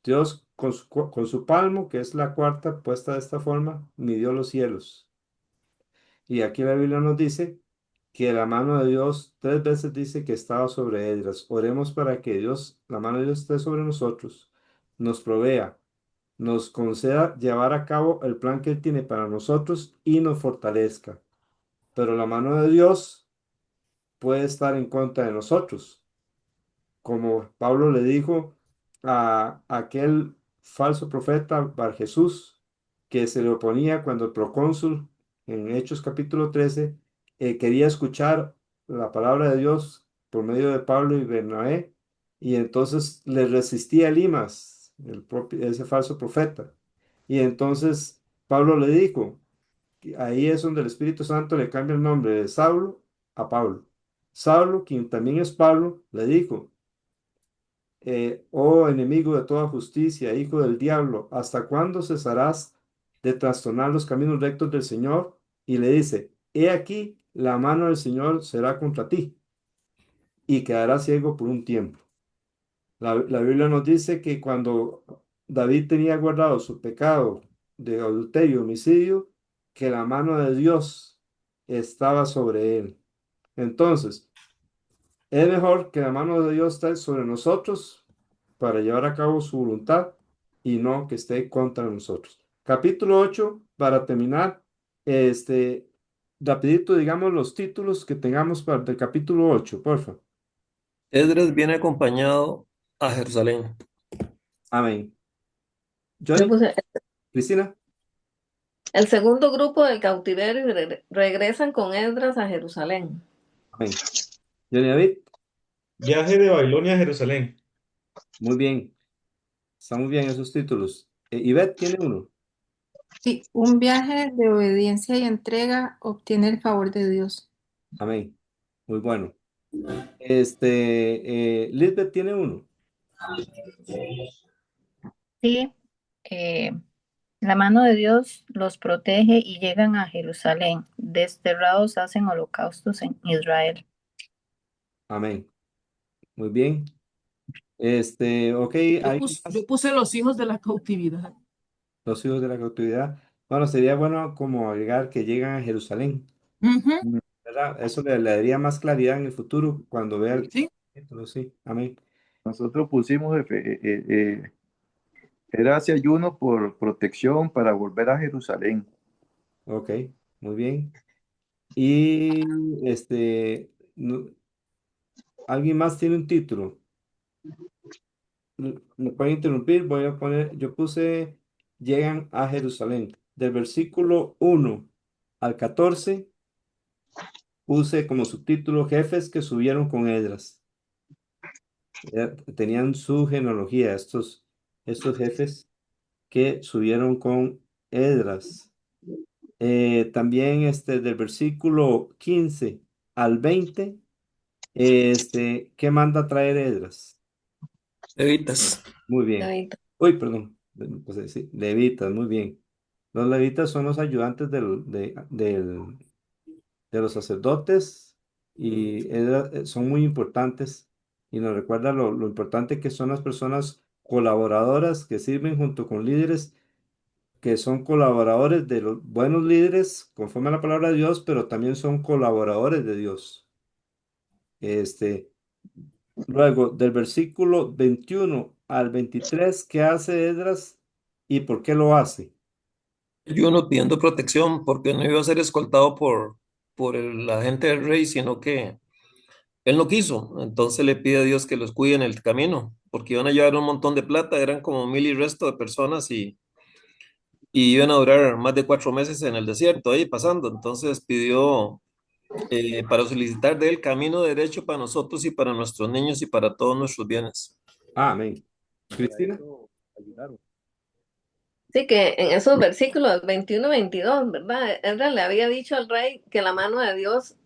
Dios con su palmo, que es la cuarta puesta de esta forma, midió los cielos. Y aquí la Biblia nos dice que la mano de Dios 3 veces dice que estaba sobre Esdras. Oremos para que Dios, la mano de Dios esté sobre nosotros, nos provea, nos conceda llevar a cabo el plan que Él tiene para nosotros y nos fortalezca. Pero la mano de Dios puede estar en contra de nosotros, como Pablo le dijo a aquel falso profeta Bar Jesús, que se le oponía cuando el procónsul en Hechos capítulo 13 quería escuchar la palabra de Dios por medio de Pablo y Bernabé, y entonces le resistía Elimas, ese falso profeta. Y entonces Pablo le dijo, ahí es donde el Espíritu Santo le cambia el nombre de Saulo a Pablo. Saulo, quien también es Pablo, le dijo, oh enemigo de toda justicia, hijo del diablo, ¿hasta cuándo cesarás de trastornar los caminos rectos del Señor? Y le dice, he aquí, la mano del Señor será contra ti y quedarás ciego por un tiempo. La Biblia nos dice que cuando David tenía guardado su pecado de adulterio, homicidio, que la mano de Dios estaba sobre él. Entonces, es mejor que la mano de Dios esté sobre nosotros para llevar a cabo su voluntad y no que esté contra nosotros. Capítulo 8, para terminar, rapidito digamos los títulos que tengamos para el capítulo 8, por favor. Esdras viene acompañado a Jerusalén. Amén. Yo Johnny, puse Cristina, el segundo grupo del cautiverio y regresan con Esdras a Jerusalén. amén. Johnny David, Viaje de Babilonia a Jerusalén. muy bien. Están muy bien esos títulos. Ivette tiene uno. Sí, un viaje de obediencia y entrega obtiene el favor de Dios. Amén. Muy bueno. Lisbeth tiene uno. Sí, eh, la mano de Dios los protege y llegan a Jerusalén. Desterrados hacen holocaustos en Israel. Amén. Muy bien. Ok, ¿alguien Yo más? puse los hijos de la cautividad. Los hijos de la cautividad. Bueno, sería bueno como agregar que llegan a Jerusalén, Ujú, ¿verdad? Eso le daría más claridad en el futuro cuando vea el sí. título, sí. Amén. Nosotros pusimos, era ese ayuno por protección para volver a Jerusalén. Ok, muy bien. Y ¿alguien más tiene un título? Me pueden interrumpir, voy a poner, yo puse, llegan a Jerusalén. Del versículo 1 al 14 puse como subtítulo jefes que subieron con Esdras. Tenían su genealogía, estos jefes que subieron con Esdras. También del versículo 15 al 20, ¿qué manda traer Esdras? Levitas. Muy bien. David. Uy, perdón. Pues, sí, levitas, muy bien. Los levitas son los ayudantes de los sacerdotes y son muy importantes y nos recuerda lo importante que son las personas colaboradoras que sirven junto con líderes que son colaboradores de los buenos líderes conforme a la palabra de Dios, pero también son colaboradores de Dios. Este, Luego, del versículo 21 al 23, ¿qué hace Esdras y por qué lo hace? Yo no pidiendo protección porque no iba a ser escoltado por la gente del rey, sino que él no quiso. Entonces le pide a Dios que los cuide en el camino, porque iban a llevar un montón de plata, eran como 1000 y resto de personas y iban a durar más de 4 meses en el desierto ahí pasando. Entonces pidió para solicitar de él camino derecho para nosotros y para nuestros niños y para todos nuestros bienes. Amén. Para Cristina. eso ayunaron. Sí, que en esos versículos 21 y 22, ¿verdad? Esdras le había dicho al rey que la mano de Dios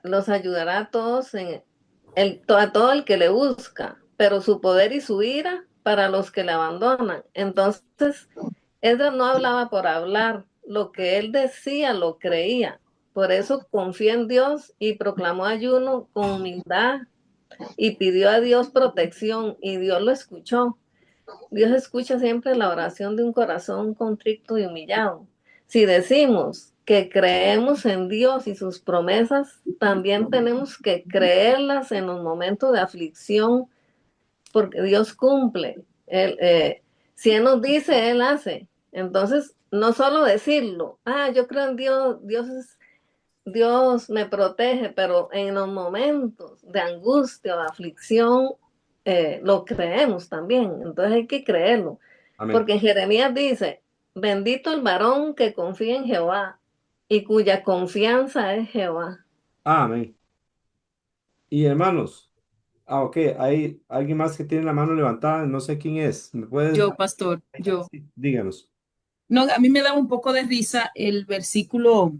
los ayudará a todos a todo el que le busca, pero su poder y su ira para los que le abandonan. Entonces, Esdras no hablaba por hablar, lo que él decía lo creía. Por eso confió en Dios y proclamó ayuno con humildad y pidió a Dios protección y Dios lo escuchó. Dios escucha siempre la oración de un corazón contrito y humillado. Si decimos que creemos en Dios y sus promesas, también tenemos que creerlas en los momentos de aflicción, porque Dios cumple. Si Él nos dice, Él hace. Entonces, no solo decirlo, yo creo en Dios, Dios me protege, pero en los momentos de angustia o de aflicción, lo creemos también. Entonces hay que creerlo. Amén. Porque en Jeremías dice, bendito el varón que confía en Jehová y cuya confianza es Jehová. Amén. Y hermanos, ok, hay alguien más que tiene la mano levantada, no sé quién es. ¿Me puedes? Yo, pastor, yo. Sí, díganos. No, a mí me daba un poco de risa el versículo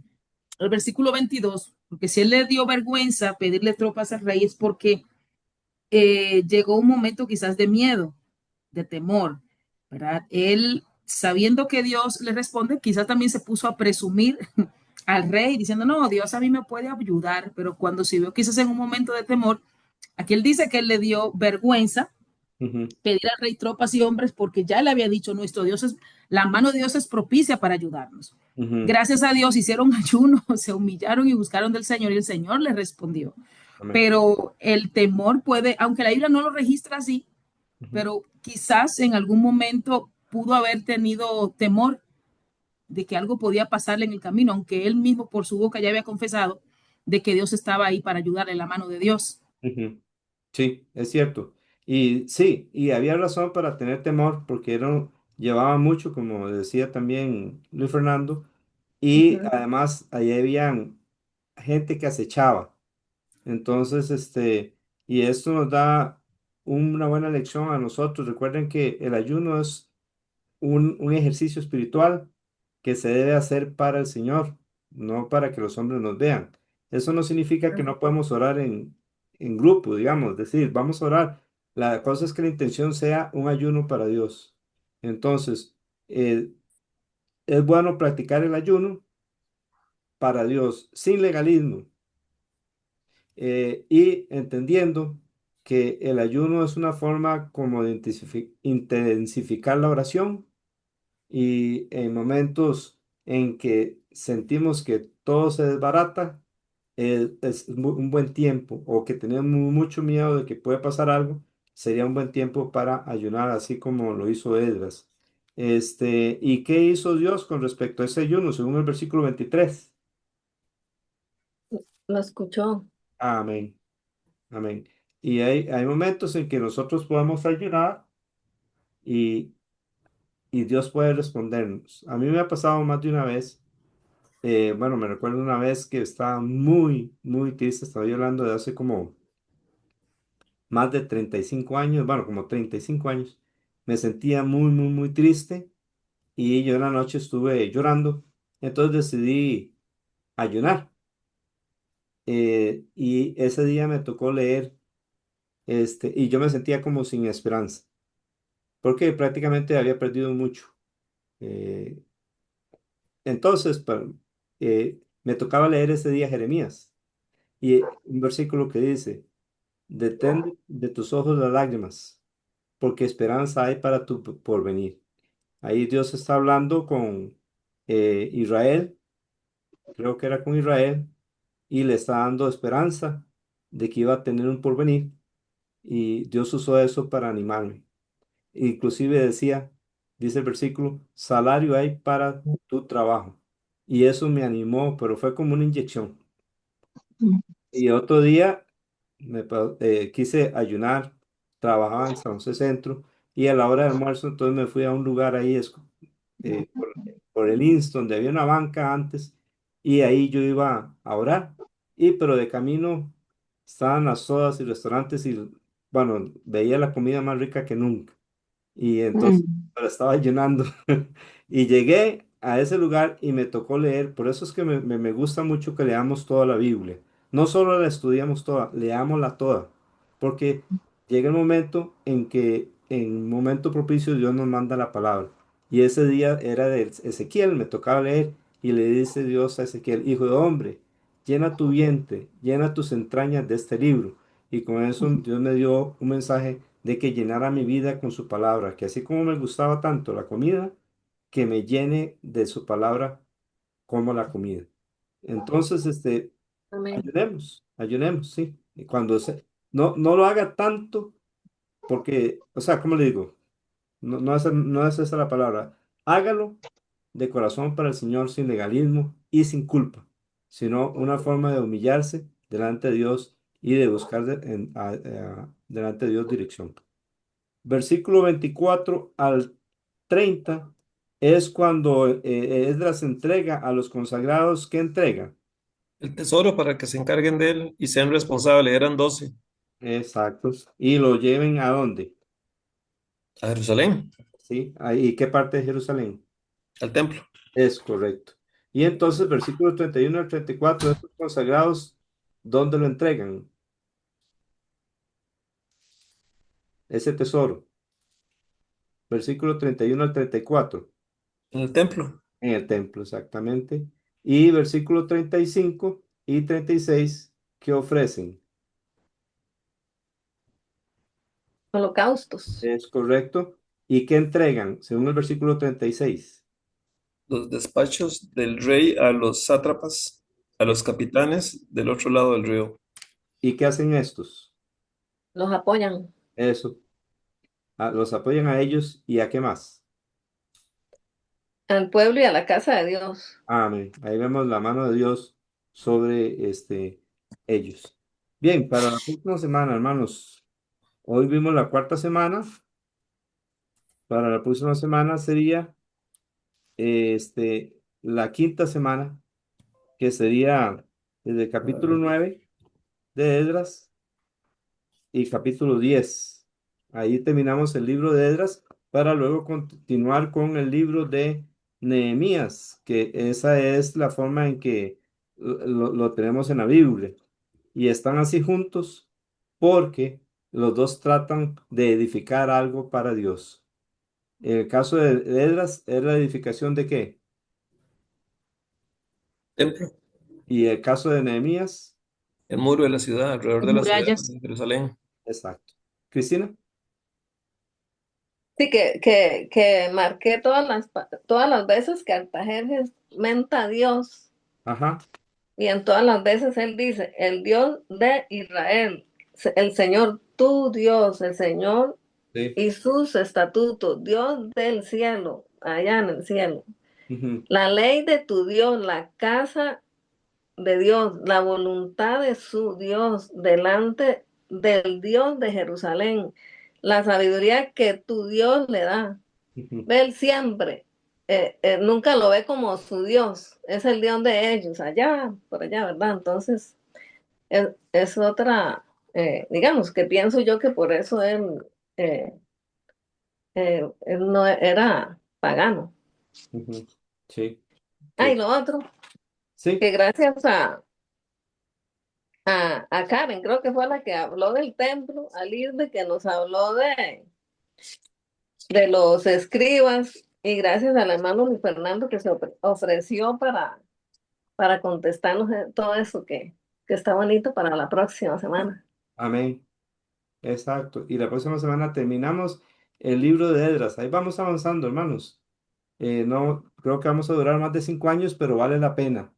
22, porque si él le dio vergüenza pedirle tropas al rey es porque llegó un momento quizás de miedo, de temor, ¿verdad? Él, sabiendo que Dios le responde, quizás también se puso a presumir al rey diciendo, no, Dios a mí me puede ayudar, pero cuando se vio quizás en un momento de temor, aquí él dice que él le dio vergüenza Ujú, pedir al rey tropas y hombres porque ya le había dicho, la mano de Dios es propicia para ayudarnos. ujú. Gracias a Dios hicieron ayuno, se humillaron y buscaron del Señor y el Señor les respondió. Amén. Pero el temor puede, aunque la Biblia no lo registra así, Ujú, pero quizás en algún momento pudo haber tenido temor de que algo podía pasarle en el camino, aunque él mismo por su boca ya había confesado de que Dios estaba ahí para ayudarle, la mano de Dios. ujú. Sí, es cierto. Y sí, y había razón para tener temor porque llevaba mucho, como decía también Luis Fernando, y Ujú. además ahí habían gente que acechaba. Entonces, y esto nos da una buena lección a nosotros. Recuerden que el ayuno es un ejercicio espiritual que se debe hacer para el Señor, no para que los hombres nos vean. Eso no significa que no podemos orar en grupo, digamos, decir, vamos a orar. La cosa es que la intención sea un ayuno para Dios. Entonces, eh, es bueno practicar el ayuno para Dios sin legalismo, y entendiendo que el ayuno es una forma como de intensificar la oración y en momentos en que sentimos que todo se desbarata, es un buen tiempo o que tenemos mucho miedo de que puede pasar algo, sería un buen tiempo para ayunar, así como lo hizo Esdras. ¿Y qué hizo Dios con respecto a ese ayuno? Según el versículo 23. Lo escuchó. Amén, amén. Y hay momentos en que nosotros podemos ayunar y, y Dios puede respondernos. A mí me ha pasado más de una vez. Bueno, me recuerdo una vez que estaba muy, muy triste. Estaba yo hablando de hace como más de 35 años, bueno, como 35 años. Me sentía muy, muy, muy triste y yo en la noche estuve llorando. Entonces decidí ayunar. Y ese día me tocó leer, y yo me sentía como sin esperanza, porque prácticamente había perdido mucho. Eh, entonces, me tocaba leer ese día Jeremías y un versículo que dice, detén de tus ojos las lágrimas, porque esperanza hay para tu porvenir. Ahí Dios está hablando con Israel, creo que era con Israel, y le está dando esperanza de que iba a tener un porvenir, y Dios usó eso para animarme. Inclusive decía, dice el versículo, salario hay para tu trabajo. Y eso me animó, pero fue como una inyección. Y otro día quise ayunar, trabajaba en San José Centro y a la hora de almuerzo entonces me fui a un lugar ahí por el INS donde había una banca antes y ahí yo iba a orar. Pero de camino estaban las sodas y restaurantes y bueno, veía la comida más rica que nunca y entonces Mm. me la estaba llenando. Y llegué a ese lugar y me tocó leer, por eso es que me gusta mucho que leamos toda la Biblia. No solo la estudiamos toda, leámosla toda, porque llega el momento en que en un momento propicio Dios nos manda la palabra. Y ese día era de Ezequiel, me tocaba leer, y le dice Dios a Ezequiel, hijo de hombre, llena tu vientre, llena tus entrañas de este libro. Y con eso Dios me dio un mensaje de que llenara mi vida con su palabra, que así como me gustaba tanto la comida, que me llene de su palabra como la comida. Entonces, Amén. ayunemos, sí. Y cuando no lo haga tanto, porque, o sea, ¿cómo le digo? No es esa la palabra. Hágalo de corazón para el Señor sin legalismo y sin culpa, sino una forma de humillarse delante de Dios y de buscar delante de Dios dirección. Versículo 24 al 30 es cuando Esdras entrega a los consagrados. ¿Qué entrega? El tesoro para que se encarguen de él y sean responsables. Eran 12. Exactos. Y lo lleven ¿a dónde? A Jerusalén, ¿Sí? ¿Y qué parte de Jerusalén? al templo. Es correcto. Y entonces, versículos 31 al 34, estos consagrados, ¿dónde lo entregan? Ese tesoro. Versículo 31 al 34, En el templo, en el templo, exactamente. Y versículo 35 y 36, ¿qué ofrecen? Holocaustos. Es correcto. ¿Y qué entregan, según el versículo 36? los despachos del rey a los sátrapas, a los capitanes del otro lado del río. ¿Y qué hacen estos? Los apoyan Eso. Los apoyan a ellos y ¿a qué más? al pueblo y a la casa de Dios. Amén. Ahí vemos la mano de Dios sobre ellos. Bien, para la próxima semana, hermanos, hoy vimos la cuarta semana. Para la próxima semana sería la quinta semana, que sería desde el capítulo 9 de Esdras y capítulo 10. Ahí terminamos el libro de Esdras para luego continuar con el libro de Nehemías, que esa es la forma en que lo tenemos en la Biblia. Y están así juntos porque los dos tratan de edificar algo para Dios. En el caso de Esdras, ¿es la edificación de qué? Templo, Y el caso de Nehemías, el muro de la ciudad, alrededor Las de la ciudad murallas. de Jerusalén. exacto. Cristina, Sí, que marqué todas las veces que Cartagena menta a Dios. ajá, Y en todas las veces él dice, el Dios de Israel, el Señor tu Dios, el Señor sí, y sus estatutos, Dios del cielo, allá en el cielo. ujú, La ley de tu Dios, la casa de Dios, la voluntad de su Dios delante del Dios de Jerusalén, la sabiduría que tu Dios le da. ujú, Ve él siempre, nunca lo ve como su Dios, es el Dios de ellos, allá, por allá, ¿verdad? Entonces, es otra, digamos, que pienso yo que por eso eh, él no era pagano. ujú, sí, Ah, y que lo otro, sí, que gracias a Karen, creo que fue la que habló del templo, a Lisbe, que nos habló de los escribas, y gracias al hermano Luis Fernando que se ofreció para contestarnos todo eso que está bonito para la próxima semana. amén, exacto. Y la próxima semana terminamos el libro de Esdras. Ahí vamos avanzando, hermanos. No, creo que vamos a durar más de 5 años, pero vale la pena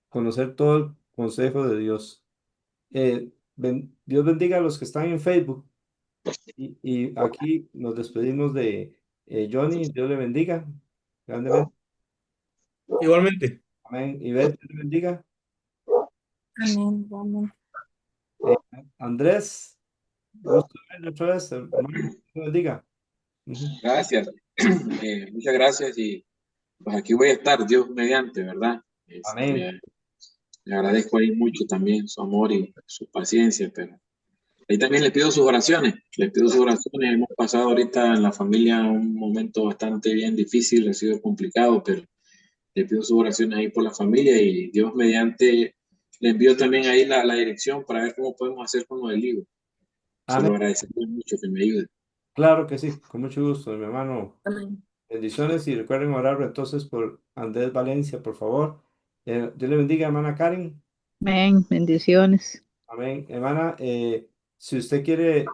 conocer todo el consejo de Dios. Dios bendiga a los que están en Facebook. Y aquí nos despedimos de Johnny. Dios le bendiga grandemente. Igualmente. Amén. Y Dios le bendiga. Amén, amén. Eh, Andrés, gusto verle otra vez, hermano. Dios le bendiga. Ujú. Gracias, muchas gracias y pues aquí voy a estar, Dios mediante, ¿verdad? Amén. Le agradezco ahí mucho también su amor y su paciencia, pero ahí también le pido sus oraciones, les pido sus oraciones. Hemos pasado ahorita en la familia un momento bastante bien difícil, ha sido complicado, pero le pido sus oraciones ahí por la familia y Dios mediante le envío también ahí la dirección para ver cómo podemos hacer con lo del libro. Se Amén. lo agradecería mucho que me ayude. Claro que sí, con mucho gusto, mi hermano. Amén. Bendiciones y recuerden orar entonces por Andrés Valencia, por favor. Dios le bendiga, hermana Karen. Amén, bendiciones. Amén. Hermana, si usted quiere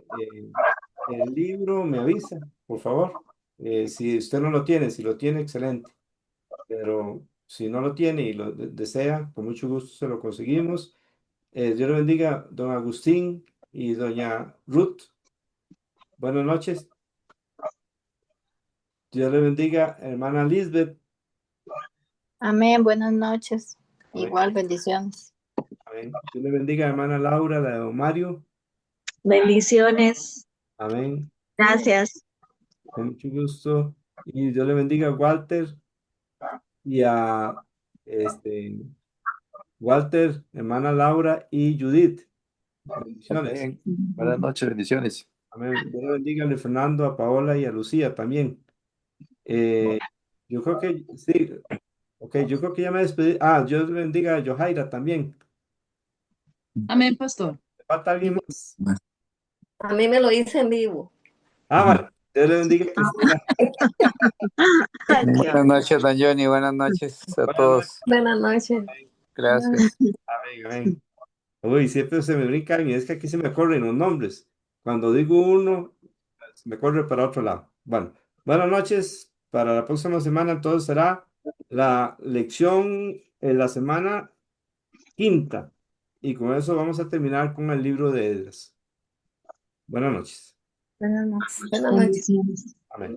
el libro, me avisa, por favor. Si usted no lo tiene, si lo tiene, excelente. Pero si no lo tiene y lo desea, con mucho gusto se lo conseguimos. Dios le bendiga, don Agustín y doña Ruth. Buenas noches. Dios le bendiga, hermana Lisbeth. Amén, buenas noches. Amén. Igual, bendiciones. Amén. Dios le bendiga, hermana Laura, la de don Mario. Bendiciones. Amén. Gracias. Con mucho gusto. Y Dios le bendiga a Walter y a Walter, hermana Laura y Judith. Bendiciones. Amén. Buenas noches, bendiciones. Amén. Dios le bendiga a Luis Fernando, a Paola y a Lucía también. Yo creo que sí. Ok, yo creo que ya me despedí. Ah, Dios le bendiga a Johaira también. Amén, pastor. ¿Me falta alguien más? A mí me lo hice en vivo. Ah, vale. Dios le bendiga a Cristina. Ay, qué Buenas noches, don Johnny. Buenas noches a Buenas todos. buenas noches. Gracias. Amén, amén. Uy, siempre se me brincan y es que aquí se me corren los nombres. Cuando digo uno, se me corre para otro lado. Bueno, buenas noches. Para la próxima semana entonces será la lección en la semana quinta. Y con eso vamos a terminar con el libro de Esdras. Buenas noches. Buenas noches. Buenas noches. Bendiciones. Amén.